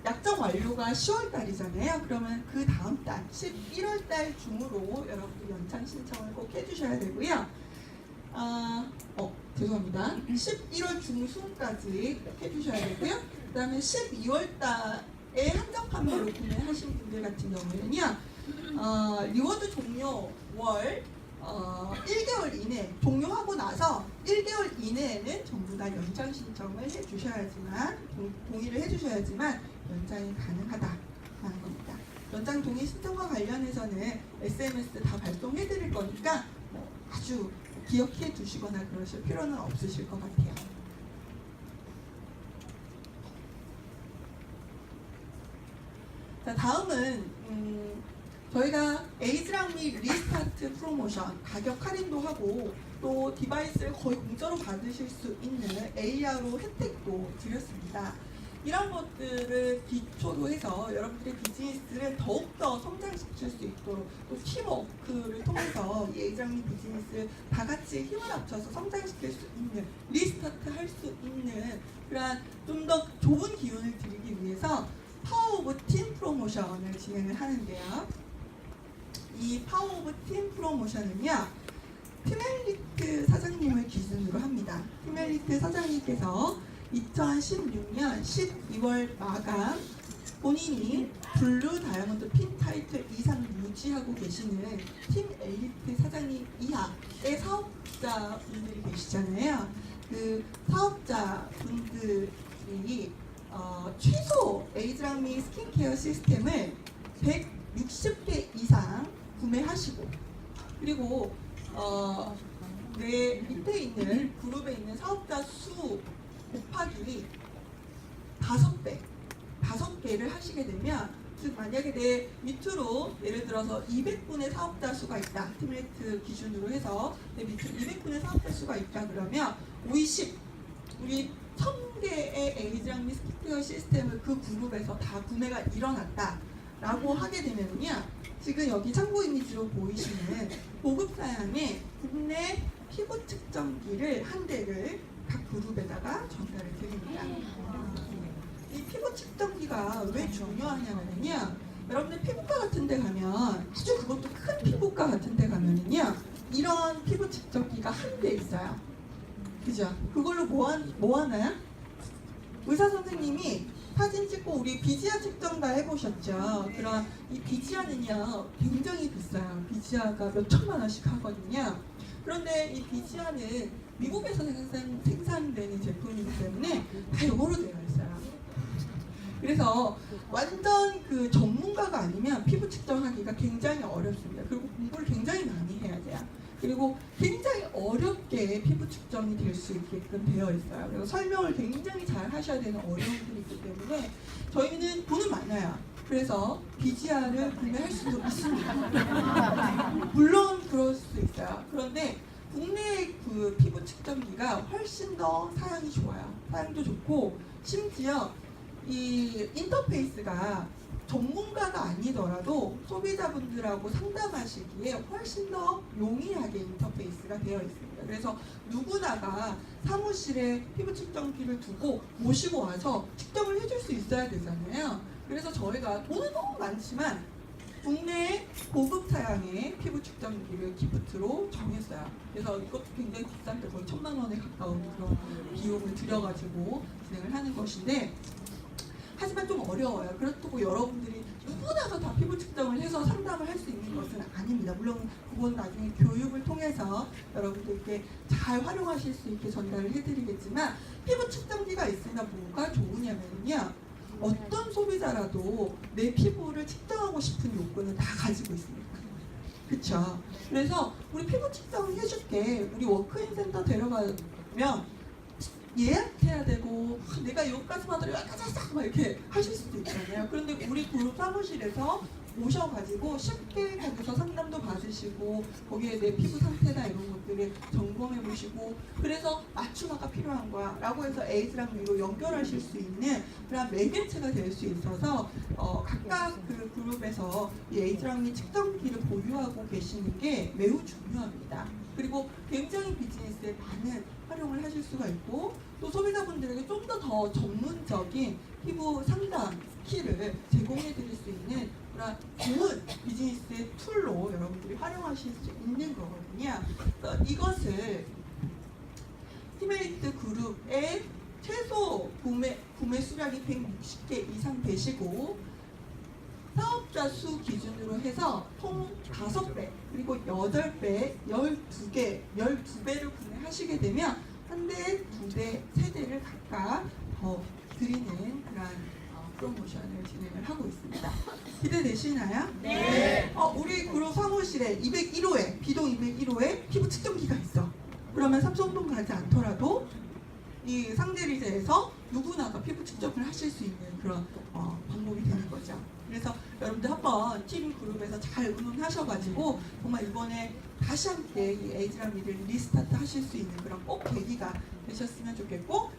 [SPEAKER 1] 약정 완료가 10월 달이잖아요. 그러면 그 다음 달 11월 달 중으로 여러분들 연장 신청을 꼭 해주셔야 되고요. 죄송합니다. 11월 중순까지 해주셔야 되고요. 그 다음에 12월 달에 한정 판매로 구매하신 분들 같은 경우에는요, 리워드 종료 월 1개월 이내 종료하고 나서 1개월 이내에는 전부 다 연장 신청을 해주셔야지만 동의를 해주셔야지만 연장이 가능하다라는 겁니다. 연장 동의 신청과 관련해서는 SMS 다 발송해드릴 거니까 아주 기억해 두시거나 그러실 필요는 없으실 것 같아요. 자, 다음은 저희가 에이즈랑 및 리스타트 프로모션, 가격 할인도 하고 또 디바이스를 거의 공짜로 받으실 수 있는 ARO 혜택도 드렸습니다. 이런 것들을 기초로 해서 여러분들의 비즈니스를 더욱더 성장시킬 수 있도록, 또 팀워크를 통해서 이 에이즈랑 및 비즈니스를 다 같이 힘을 합쳐서 성장시킬 수 있는, 리스타트 할 수 있는 그런 좀 더 좋은 기운을 드리기 위해서 파워 오브 팀 프로모션을 진행을 하는데요. 이 파워 오브 팀 프로모션은요, 티멜리트 사장님을 기준으로 합니다. 티멜리트 사장님께서 2016년 12월 마감 본인이 블루 다이아몬드 핀 타이틀 이상 유지하고 계시는 팀 엘리트 사장님 이하의 사업자분들이 계시잖아요. 그 사업자분들이 최소 에이즈랑미 스킨케어 시스템을 160개 이상 구매하시고, 그리고 내 밑에 있는 그룹에 있는 사업자 수 곱하기 5개를 하시게 되면, 즉 만약에 내 밑으로 예를 들어서 200분의 사업자 수가 있다, 티멜리트 기준으로 해서 내 밑으로 200분의 사업자 수가 있다 그러면 50, 우리 1000개의 에이즈랑미 스킨케어 시스템을 그 그룹에서 다 구매가 일어났다 라고 하게 되면요, 지금 여기 참고 이미지로 보이시는 고급 사양의 국내 피부 측정기를 한 대를 각 그룹에다가 전달을 드립니다. 이 피부 측정기가 왜 중요하냐면요, 여러분들 피부과 같은 데 가면, 아주 그것도 큰 피부과 같은 데 가면은요, 이런 피부 측정기가 한 대 있어요. 그죠? 그걸로 뭐 하나요? 의사 선생님이 사진 찍고 우리 비지아 측정다 해보셨죠? 그럼 이 비지아는요 굉장히 비싸요. 비지아가 몇 천만 원씩 하거든요. 그런데 이 비지아는 미국에서 생산되는 제품이기 때문에 다 이거로 되어 있어요. 그래서 완전 그 전문가가 아니면 피부 측정하기가 굉장히 어렵습니다. 그리고 공부를 굉장히 많이 해야 돼요. 그리고 굉장히 어렵게 피부 측정이 될 수 있게끔 되어 있어요. 그리고 설명을 굉장히 잘 하셔야 되는 어려움들이 있기 때문에 저희는 돈은 많아요. 그래서 비지아를 구매할 수도 있습니다. 물론 그럴 수 있어요. 그런데 국내 그 피부 측정기가 훨씬 더 사양이 좋아요. 사양도 좋고, 심지어 이 인터페이스가 전문가가 아니더라도 소비자분들하고 상담하시기에 훨씬 더 용이하게 인터페이스가 되어 있습니다. 그래서 누구나가 사무실에 피부 측정기를 두고 모시고 와서 측정을 해줄 수 있어야 되잖아요. 그래서 저희가 돈은 너무 많지만 국내 고급 사양의 피부 측정기를 기프트로 정했어요. 그래서 이것도 굉장히 비싼데 거의 1000만 원에 가까운 그런 비용을 들여가지고 진행을 하는 것인데, 하지만 좀 어려워요. 그렇다고 여러분들이 누구나가 다 피부 측정을 해서 상담을 할 수 있는 것은 아닙니다. 물론 그건 나중에 교육을 통해서 여러분들께 잘 활용하실 수 있게 전달을 해드리겠지만, 피부 측정기가 있으면 뭐가 좋으냐면요, 어떤 소비자라도 내 피부를 측정하고 싶은 욕구는 다 가지고 있습니다. 그쵸? 그래서 우리 피부 측정을 해줄게, 우리 워크인 센터 데려가면 예약해야 되고, 내가 여기까지 받으러 여기까지 막 이렇게 하실 수도 있잖아요. 그런데 우리 그룹 사무실에서 오셔가지고 쉽게 거기서 상담도 받으시고, 거기에 내 피부 상태나 이런 것들을 점검해 보시고, 그래서 맞춤화가 필요한 거야 라고 해서 에이즈랑 미로 연결하실 수 있는 그런 매개체가 될 수 있어서 각각 그 그룹에서 이 에이즈랑 미 측정기를 보유하고 계시는 게 매우 중요합니다. 그리고 굉장히 비즈니스에 많은 활용을 하실 수가 있고, 또 소비자분들에게 좀 더 전문적인 피부 상담 스킬을 제공해 드릴 수 있는 그런 좋은 비즈니스의 툴로 여러분들이 활용하실 수 있는 거거든요. 그래서 이것을 티멜리트 그룹의 최소 구매 수량이 160개 이상 되시고, 사업자 수 기준으로 해서 총 5배, 그리고 8배, 12배를 구매하시게 되면 한 대, 2대, 3대를 각각 더 드리는 그런 프로모션을 진행을 하고 있습니다. 기대되시나요?
[SPEAKER 2] 네.
[SPEAKER 1] 우리 그룹 사무실에 201호에, 비동 201호에 피부 측정기가 있어. 그러면 삼성동 가지 않더라도 이 상대리제에서 누구나가 피부 측정을 하실 수 있는 그런 방법이 되는 거죠. 그래서 여러분들 한번 팀 그룹에서 잘 의논하셔가지고 정말 이번에 다시 함께 이 에이즈랑 미를 리스타트 하실 수 있는 그런 꼭 계기가 되셨으면 좋겠고,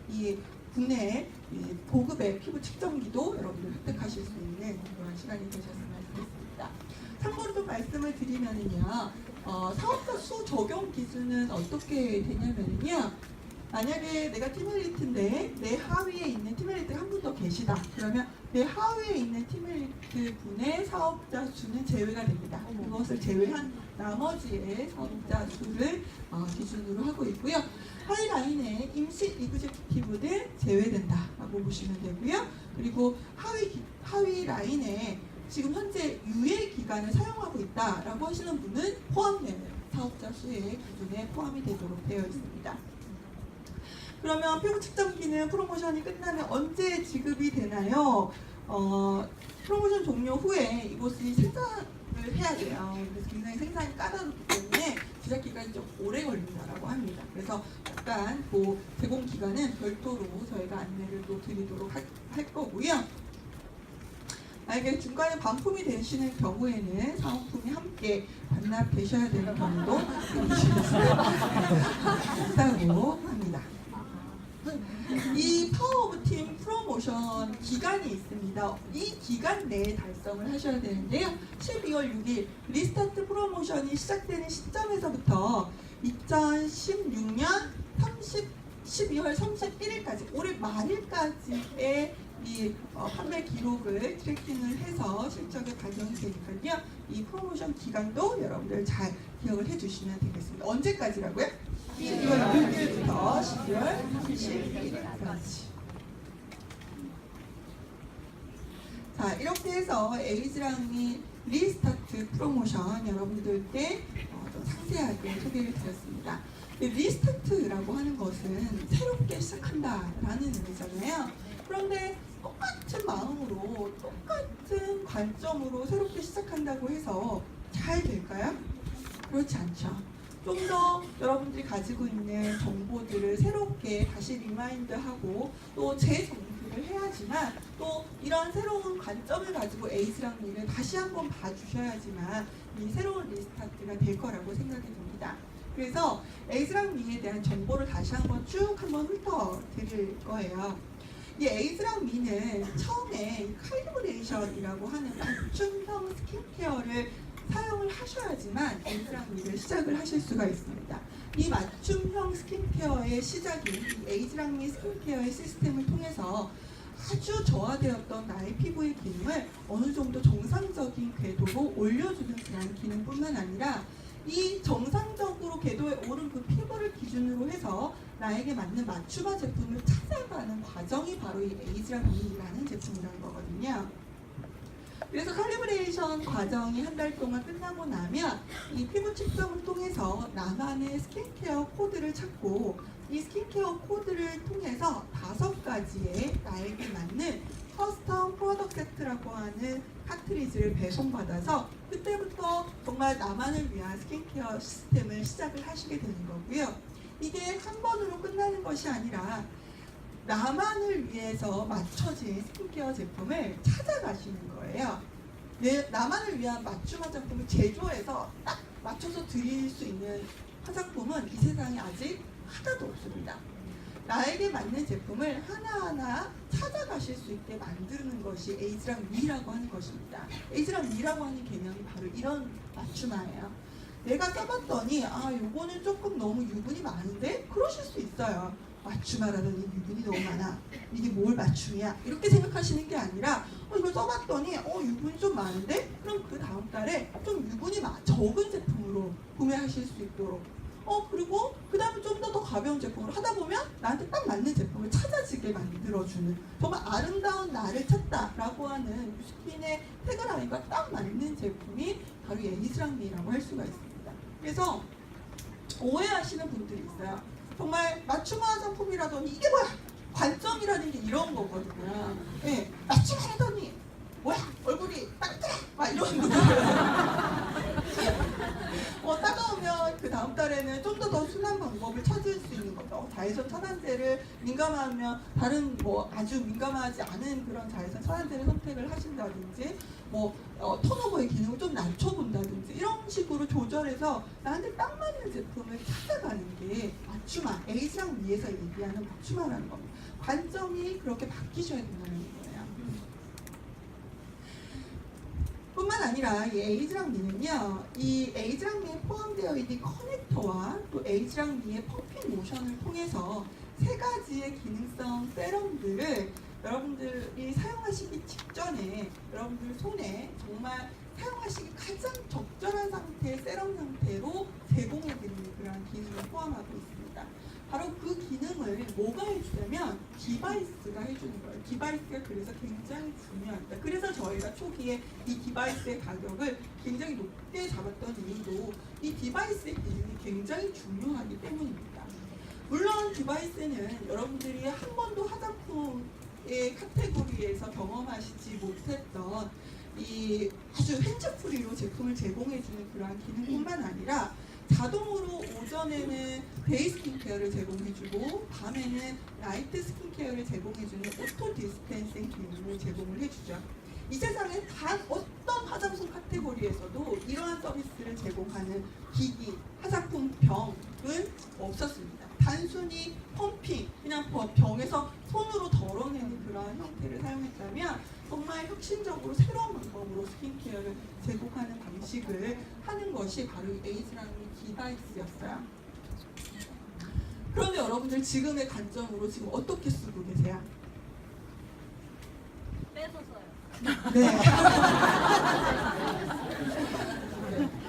[SPEAKER 1] 이 국내 고급의 피부 측정기도 여러분들 획득하실 수 있는 그런 시간이 되셨으면 좋겠습니다. 참고로 좀 말씀을 드리면은요, 사업자 수 적용 기준은 어떻게 되냐면요, 만약에 내가 팀엘리트인데 내 하위에 있는 팀엘리트가 한 분 더 계시다. 그러면 내 하위에 있는 팀엘리트 분의 사업자 수는 제외가 됩니다. 그것을 제외한 나머지의 사업자 수를 기준으로 하고 있고요. 하위 라인에 임시 이그제큐티브들 제외된다라고 보시면 되고요. 그리고 하위 라인에 지금 현재 유예 기간을 사용하고 있다라고 하시는 분은 포함되는 사업자 수의 기준에 포함이 되도록 되어 있습니다. 그러면 표본 측정기는 프로모션이 끝나면 언제 지급이 되나요? 프로모션 종료 후에 이곳이 생산을 해야 돼요. 그래서 굉장히 생산이 까다롭기 때문에 제작 기간이 좀 오래 걸린다라고 합니다. 그래서 약간 그 제공 기간은 별도로 저희가 안내를 또 드리도록 할 거고요. 만약에 중간에 반품이 되시는 경우에는 사은품이 함께 반납되셔야 되는 경우도 있다고 합니다. 이 파워 오브 팀 프로모션 기간이 있습니다. 이 기간 내에 달성을 하셔야 되는데요. 12월 6일 리스타트 프로모션이 시작되는 시점에서부터 2016년 12월 31일까지 올해 말일까지의 이 판매 기록을 트래킹을 해서 실적에 반영이 되니까요. 이 프로모션 기간도 여러분들 잘 기억을 해주시면 되겠습니다. 언제까지라고요? 12월 6일부터 12월 31일까지. 자, 이렇게 해서 에이즈랑이 리스타트 프로모션 여러분들께 좀 상세하게 소개를 드렸습니다. 리스타트라고 하는 것은 새롭게 시작한다라는 의미잖아요. 그런데 똑같은 마음으로 똑같은 관점으로 새롭게 시작한다고 해서 잘 될까요? 그렇지 않죠. 좀 더 여러분들이 가지고 있는 정보들을 새롭게 다시 리마인드하고 또 재정비를 해야지만 또 이런 새로운 관점을 가지고 에이즈랑 미를 다시 한번 봐주셔야지만 이 새로운 리스타트가 될 거라고 생각이 듭니다. 그래서 에이즈랑 미에 대한 정보를 다시 한번 쭉 한번 훑어드릴 거예요. 이 에이즈랑 미는 처음에 칼리브레이션이라고 하는 맞춤형 스킨케어를 사용을 하셔야지만 에이즈랑 미를 시작을 하실 수가 있습니다. 이 맞춤형 스킨케어의 시작이 이 에이즈랑 미 스킨케어의 시스템을 통해서 아주 저하되었던 나의 피부의 기능을 어느 정도 정상적인 궤도로 올려주는 그런 기능뿐만 아니라 이 정상적으로 궤도에 오른 그 피부를 기준으로 해서 나에게 맞는 맞춤화 제품을 찾아가는 과정이 바로 이 에이즈랑 미라는 제품이라는 거거든요. 그래서 칼리브레이션 과정이 한 달 동안 끝나고 나면 이 피부 측정을 통해서 나만의 스킨케어 코드를 찾고 이 스킨케어 코드를 통해서 5가지의 나에게 맞는 커스텀 프로덕트 세트라고 하는 카트리지를 배송받아서 그때부터 정말 나만을 위한 스킨케어 시스템을 시작을 하시게 되는 거고요. 이게 한 번으로 끝나는 것이 아니라 나만을 위해서 맞춰진 스킨케어 제품을 찾아가시는 거예요. 나만을 위한 맞춤 화장품을 제조해서 딱 맞춰서 드릴 수 있는 화장품은 이 세상에 아직 하나도 없습니다. 나에게 맞는 제품을 하나하나 찾아가실 수 있게 만드는 것이 에이즈랑 미라고 하는 것입니다. 에이즈랑 미라고 하는 개념이 바로 이런 맞춤화예요. 내가 써봤더니 요거는 조금 너무 유분이 많은데? 그러실 수 있어요. 맞춤화라더니 유분이 너무 많아. 이게 뭘 맞춤이야? 이렇게 생각하시는 게 아니라 이걸 써봤더니 유분이 좀 많은데? 그럼 그 다음 달에 좀 유분이 적은 제품으로 구매하실 수 있도록 그리고 그 다음에 좀 더 가벼운 제품으로 하다 보면 나한테 딱 맞는 제품을 찾아지게 만들어주는 정말 아름다운 나를 찾다라고 하는 유스킨의 태그라인과 딱 맞는 제품이 바로 에이즈랑 미라고 할 수가 있습니다. 그래서 오해하시는 분들이 있어요. 정말 맞춤화 화장품이라더니 이게 뭐야? 관점이라는 게 이런 거거든요. 네, 맞춤하라더니 뭐야? 얼굴이 따뜻해! 막 이런 분들. 따가우면 그 다음 달에는 좀 더 순한 방법을 찾을 수 있는 거죠. 자외선 차단제를 민감하면 다른 아주 민감하지 않은 그런 자외선 차단제를 선택을 하신다든지 턴오버의 기능을 좀 낮춰본다든지 이런 식으로 조절해서 나한테 딱 맞는 제품을 찾아가는 게 맞춤화, 에이즈랑 미에서 얘기하는 맞춤화라는 겁니다. 관점이 그렇게 바뀌셔야 된다는 거예요. 뿐만 아니라 이 에이즈랑미는요, 이 에이즈랑미에 포함되어 있는 커넥터와 또 에이즈랑미의 펌핑 모션을 통해서 세 가지의 기능성 세럼들을 여러분들이 사용하시기 직전에 여러분들 손에 정말 사용하시기 가장 적절한 상태의 세럼 상태로 제공해드리는 그러한 기능을 포함하고 있습니다. 바로 그 기능을 뭐가 해주냐면 디바이스가 해주는 거예요. 디바이스가 그래서 굉장히 중요합니다. 그래서 저희가 초기에 이 디바이스의 가격을 굉장히 높게 잡았던 이유도 이 디바이스의 기능이 굉장히 중요하기 때문입니다. 물론 디바이스는 여러분들이 한 번도 화장품의 카테고리에서 경험하시지 못했던 이 아주 핸즈프리로 제품을 제공해주는 그러한 기능뿐만 아니라 자동으로 오전에는 데이 스킨케어를 제공해주고 밤에는 나이트 스킨케어를 제공해주는 오토 디스펜싱 기능을 제공을 해주죠. 이 세상에 단 어떤 화장품 카테고리에서도 이러한 서비스를 제공하는 기기, 화장품 병은 없었습니다. 단순히 펌핑, 그냥 병에서 손으로 덜어내는 그러한 형태를 사용했다면 정말 혁신적으로 새로운 방법으로 스킨케어를 제공하는 방식을 하는 것이 바로 에이즈랑미 디바이스였어요. 그런데 여러분들 지금의 관점으로 지금 어떻게 쓰고 계세요?
[SPEAKER 2] 뺏어 써요.
[SPEAKER 1] 네.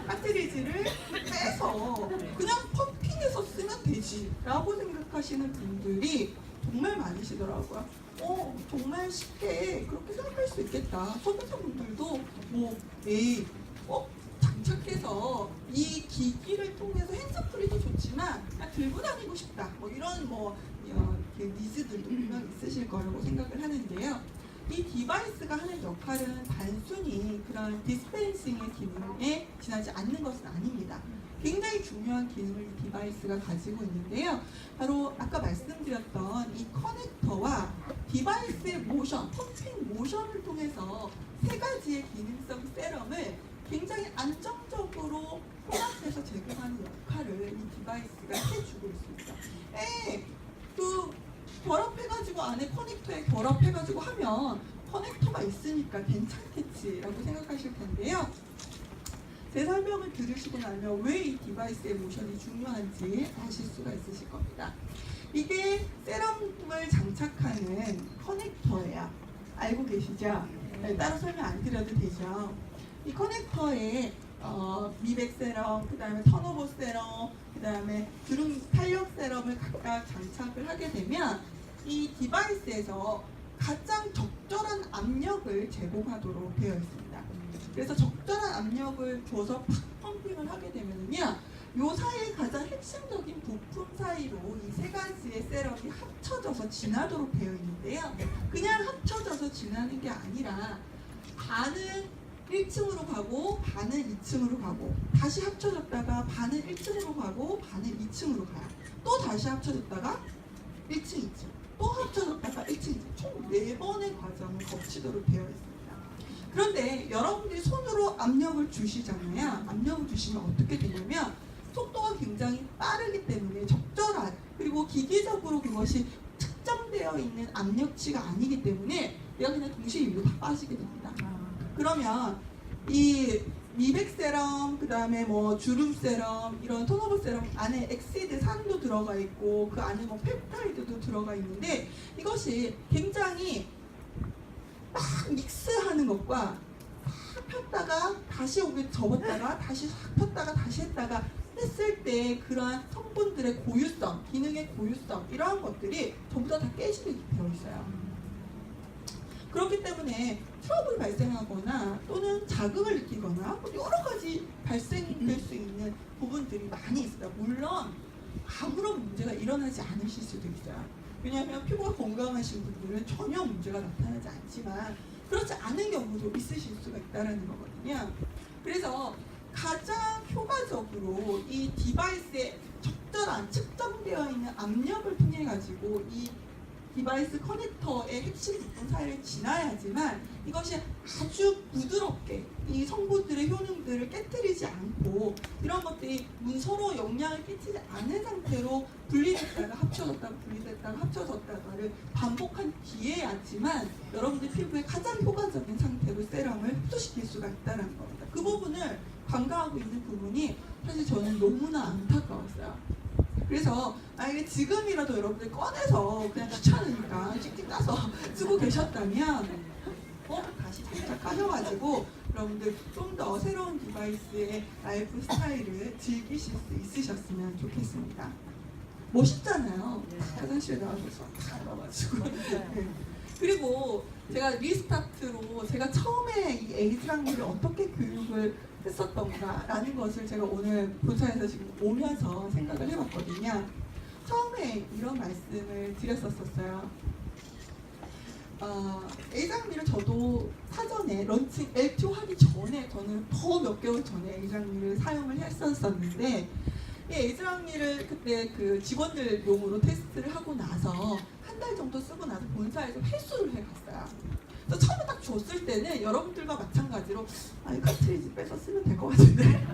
[SPEAKER 1] 카트리지를 빼서 그냥 펌핑해서 쓰면 되지 라고 생각하시는 분들이 정말 많으시더라고요. 정말 쉽게 그렇게 생각할 수 있겠다. 소비자분들도 장착해서 이 기기를 통해서 핸즈프리도 좋지만 들고 다니고 싶다. 이런 니즈들도 분명 있으실 거라고 생각을 하는데요. 이 디바이스가 하는 역할은 단순히 그런 디스펜싱의 기능에 지나지 않는 것은 아닙니다. 굉장히 중요한 기능을 이 디바이스가 가지고 있는데요. 바로 아까 말씀드렸던 이 커넥터와 디바이스의 모션, 펌핑 모션을 통해서 세 가지의 기능성 세럼을 굉장히 안정적으로 혼합해서 제공하는 역할을 이 디바이스가 해주고 있습니다. 결합해가지고 안에 커넥터에 결합해가지고 하면 커넥터가 있으니까 괜찮겠지라고 생각하실 텐데요. 제 설명을 들으시고 나면 왜 이 디바이스의 모션이 중요한지 아실 수가 있으실 겁니다. 이게 세럼을 장착하는 커넥터예요. 알고 계시죠? 네, 따로 설명 안 드려도 되죠. 이 커넥터에 미백 세럼, 그 다음에 턴오버 세럼, 그 다음에 주름 탄력 세럼을 각각 장착을 하게 되면 이 디바이스에서 가장 적절한 압력을 제공하도록 되어 있습니다. 그래서 적절한 압력을 줘서 펌핑을 하게 되면요, 요 사이의 가장 핵심적인 부품 사이로 이 세 가지의 세럼이 합쳐져서 지나도록 되어 있는데요. 그냥 합쳐져서 지나는 게 아니라 반은 1층으로 가고 반은 2층으로 가고 다시 합쳐졌다가 반은 1층으로 가고 반은 2층으로 가요. 또 다시 합쳐졌다가 1층, 2층, 또 합쳐졌다가 1층, 2층 총 4번의 과정을 거치도록 되어 있습니다. 그런데 여러분들이 손으로 압력을 주시잖아요. 압력을 주시면 어떻게 되냐면 속도가 굉장히 빠르기 때문에 적절한, 그리고 기계적으로 그것이 측정되어 있는 압력치가 아니기 때문에 내가 그냥 동시에 위로 다 빠지게 됩니다. 그러면 이 미백 세럼, 그 다음에 주름 세럼, 이런 톤오버 세럼 안에 엑시드 산도 들어가 있고 그 안에 펩타이드도 들어가 있는데 이것이 굉장히 막 믹스하는 것과 막 폈다가 다시 오게 접었다가 다시 싹 폈다가 다시 했다가 했을 때 그러한 성분들의 고유성, 기능의 고유성, 이러한 것들이 전부 다 깨지게 되어 있어요. 그렇기 때문에 트러블이 발생하거나 또는 자극을 느끼거나 여러 가지 발생될 수 있는 부분들이 많이 있어요. 물론 아무런 문제가 일어나지 않으실 수도 있어요. 왜냐하면 피부가 건강하신 분들은 전혀 문제가 나타나지 않지만 그렇지 않은 경우도 있으실 수가 있다는 거거든요. 그래서 가장 효과적으로 이 디바이스에 적절한 측정되어 있는 압력을 통해 가지고 이 디바이스 커넥터의 핵심 부분 사이를 지나야지만 이것이 아주 부드럽게 이 성분들의 효능들을 깨뜨리지 않고 이런 것들이 서로 영향을 끼치지 않은 상태로 분리됐다가 합쳐졌다가를 반복한 뒤에야지만 여러분들 피부에 가장 효과적인 상태로 세럼을 흡수시킬 수가 있다는 겁니다. 그 부분을 간과하고 있는 부분이 사실 저는 너무나 안타까웠어요. 그래서 만약에 지금이라도 여러분들 꺼내서 그냥 귀찮으니까 찍찍 따서 쓰고 계셨다면 다시 살짝 까셔가지고 여러분들 좀 더 새로운 디바이스의 라이프 스타일을 즐기실 수 있으셨으면 좋겠습니다. 멋있잖아요. 화장실에 나와서 다 넣어가지고. 네. 그리고 제가 리스타트로 제가 처음에 이 에이즈랑미를 어떻게 교육을 했었던가라는 것을 제가 오늘 본사에서 지금 오면서 생각을 해봤거든요. 처음에 이런 말씀을 드렸었어요. 에이즈랑미를 저도 사전에 런칭 L2 하기 전에 저는 더 몇 개월 전에 에이즈랑미를 사용을 했었는데 이 에이즈랑미를 그때 그 직원들용으로 테스트를 하고 나서 한 달 정도 쓰고 나서 본사에서 회수를 해갔어요. 그래서 처음에 딱 줬을 때는 여러분들과 마찬가지로 이 카트리지 빼서 쓰면 될 것 같은데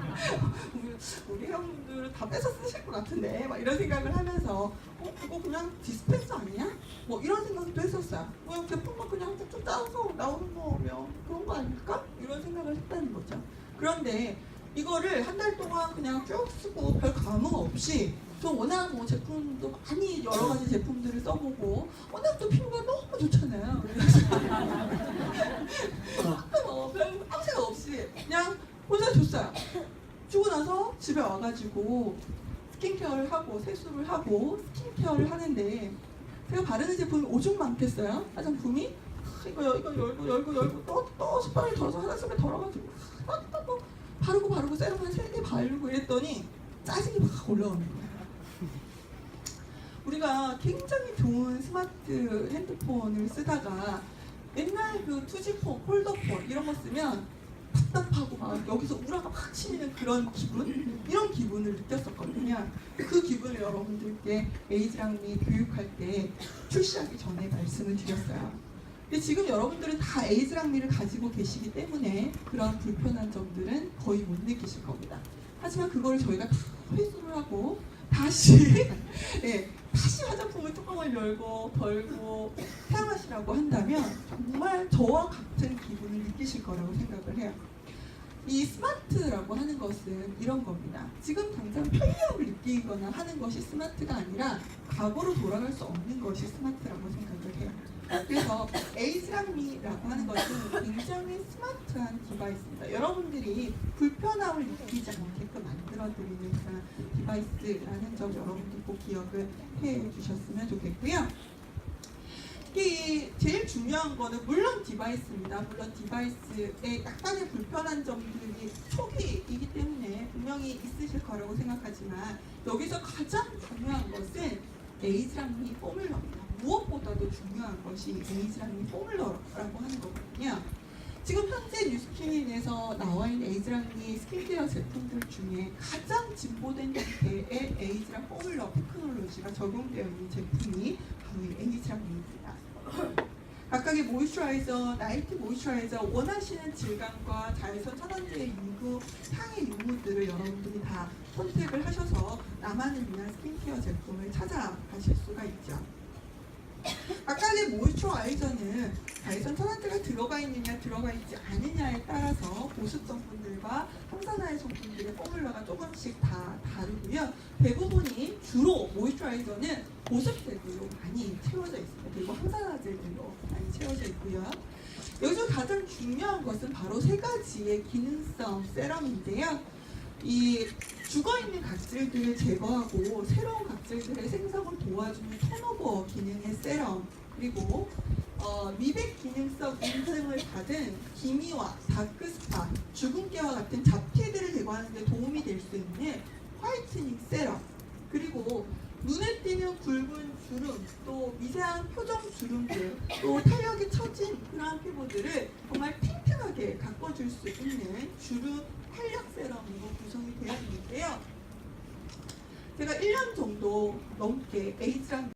[SPEAKER 1] 우리 형들은 다 빼서 쓰실 것 같은데 막 이런 생각을 하면서 그거 그냥 디스펜스 아니냐? 뭐 이런 생각도 했었어요. 그냥 제품만 그냥 쭉 짜서 나오는 거면 그런 거 아닐까? 이런 생각을 했다는 거죠. 그런데 이거를 한 달 동안 그냥 쭉 쓰고 별 감흥 없이 저 워낙 뭐 제품도 많이 여러 가지 제품들을 써보고 워낙 또 피부가 너무 좋잖아요. 별 아무 생각 없이 그냥 혼자 줬어요. 주고 나서 집에 와가지고 스킨케어를 하고 세수를 하고 스킨케어를 하는데 제가 바르는 제품이 오죽 많겠어요? 화장품이 이거 열고 또 스파를 덜어서 화장솜에 덜어가지고 또 바르고 세럼 한 3개 바르고 이랬더니 짜증이 막 올라오는 거예요. 우리가 굉장히 좋은 스마트 핸드폰을 쓰다가 옛날 그 투지폰, 폴더폰 이런 거 쓰면 답답하고 막 여기서 우라가 막 치미는 그런 기분? 이런 기분을 느꼈었거든요. 그 기분을 여러분들께 에이즈랑미 교육할 때 출시하기 전에 말씀을 드렸어요. 근데 지금 여러분들은 다 에이즈랑미를 가지고 계시기 때문에 그런 불편한 점들은 거의 못 느끼실 겁니다. 하지만 그걸 저희가 다 회수를 하고 다시 다시 화장품을 뚜껑을 열고 덜고 사용하시라고 한다면 정말 저와 같은 기분을 느끼실 거라고 생각을 해요. 이 스마트라고 하는 것은 이런 겁니다. 지금 당장 편리함을 느끼거나 하는 것이 스마트가 아니라 과거로 돌아갈 수 없는 것이 스마트라고 생각을 해요. 그래서 에이즈랑미라고 하는 것은 굉장히 스마트한 디바이스입니다. 여러분들이 불편함을 느끼지 않게끔 만들어드리는 그런 디바이스라는 점 여러분들 꼭 기억을 해주셨으면 좋겠고요. 이게 제일 중요한 거는 물론 디바이스입니다. 물론 디바이스에 약간의 불편한 점들이 초기이기 때문에 분명히 있으실 거라고 생각하지만 여기서 가장 중요한 것은 에이즈랑미 포뮬러입니다. 무엇보다도 중요한 것이 에이즈랑미 포뮬러라고 하는 거거든요. 지금 현재 뉴스킨에서 나와 있는 에이즈랑미 스킨케어 제품들 중에 가장 진보된 형태의 에이즈랑 포뮬러 테크놀로지가 적용되어 있는 제품이 바로 이 에이즈랑미입니다. 각각의 모이스처라이저, 나이트 모이스처라이저, 원하시는 질감과 자외선 차단제의 유무, 향의 유무들을 여러분들이 다 선택을 하셔서 나만을 위한 스킨케어 제품을 찾아가실 수가 있죠. 각각의 모이스처라이저는 자외선 차단제가 들어가 있느냐 들어가 있지 않느냐에 따라서 보습 성분들과 항산화의 성분들의 포뮬러가 조금씩 다 다르고요. 대부분이 주로 모이스처라이저는 보습제들로 많이 채워져 있습니다. 그리고 항산화제들로 많이 채워져 있고요. 여기서 가장 중요한 것은 바로 3가지의 기능성 세럼인데요. 이 죽어있는 각질들을 제거하고 새로운 각질들의 생성을 도와주는 턴오버 기능의 세럼, 그리고 미백 기능성 인증을 받은 기미와 다크스팟, 주근깨와 같은 잡티들을 제거하는 데 도움이 될 수 있는 화이트닝 세럼, 그리고 눈에 띄는 굵은 주름, 또 미세한 표정 주름들, 또 탄력이 처진 그러한 피부들을 정말 탱탱하게 가꿔줄 수 있는 주름 탄력 세럼으로 구성이 되어 있는데요. 제가 1년 정도 넘게 에이즈랑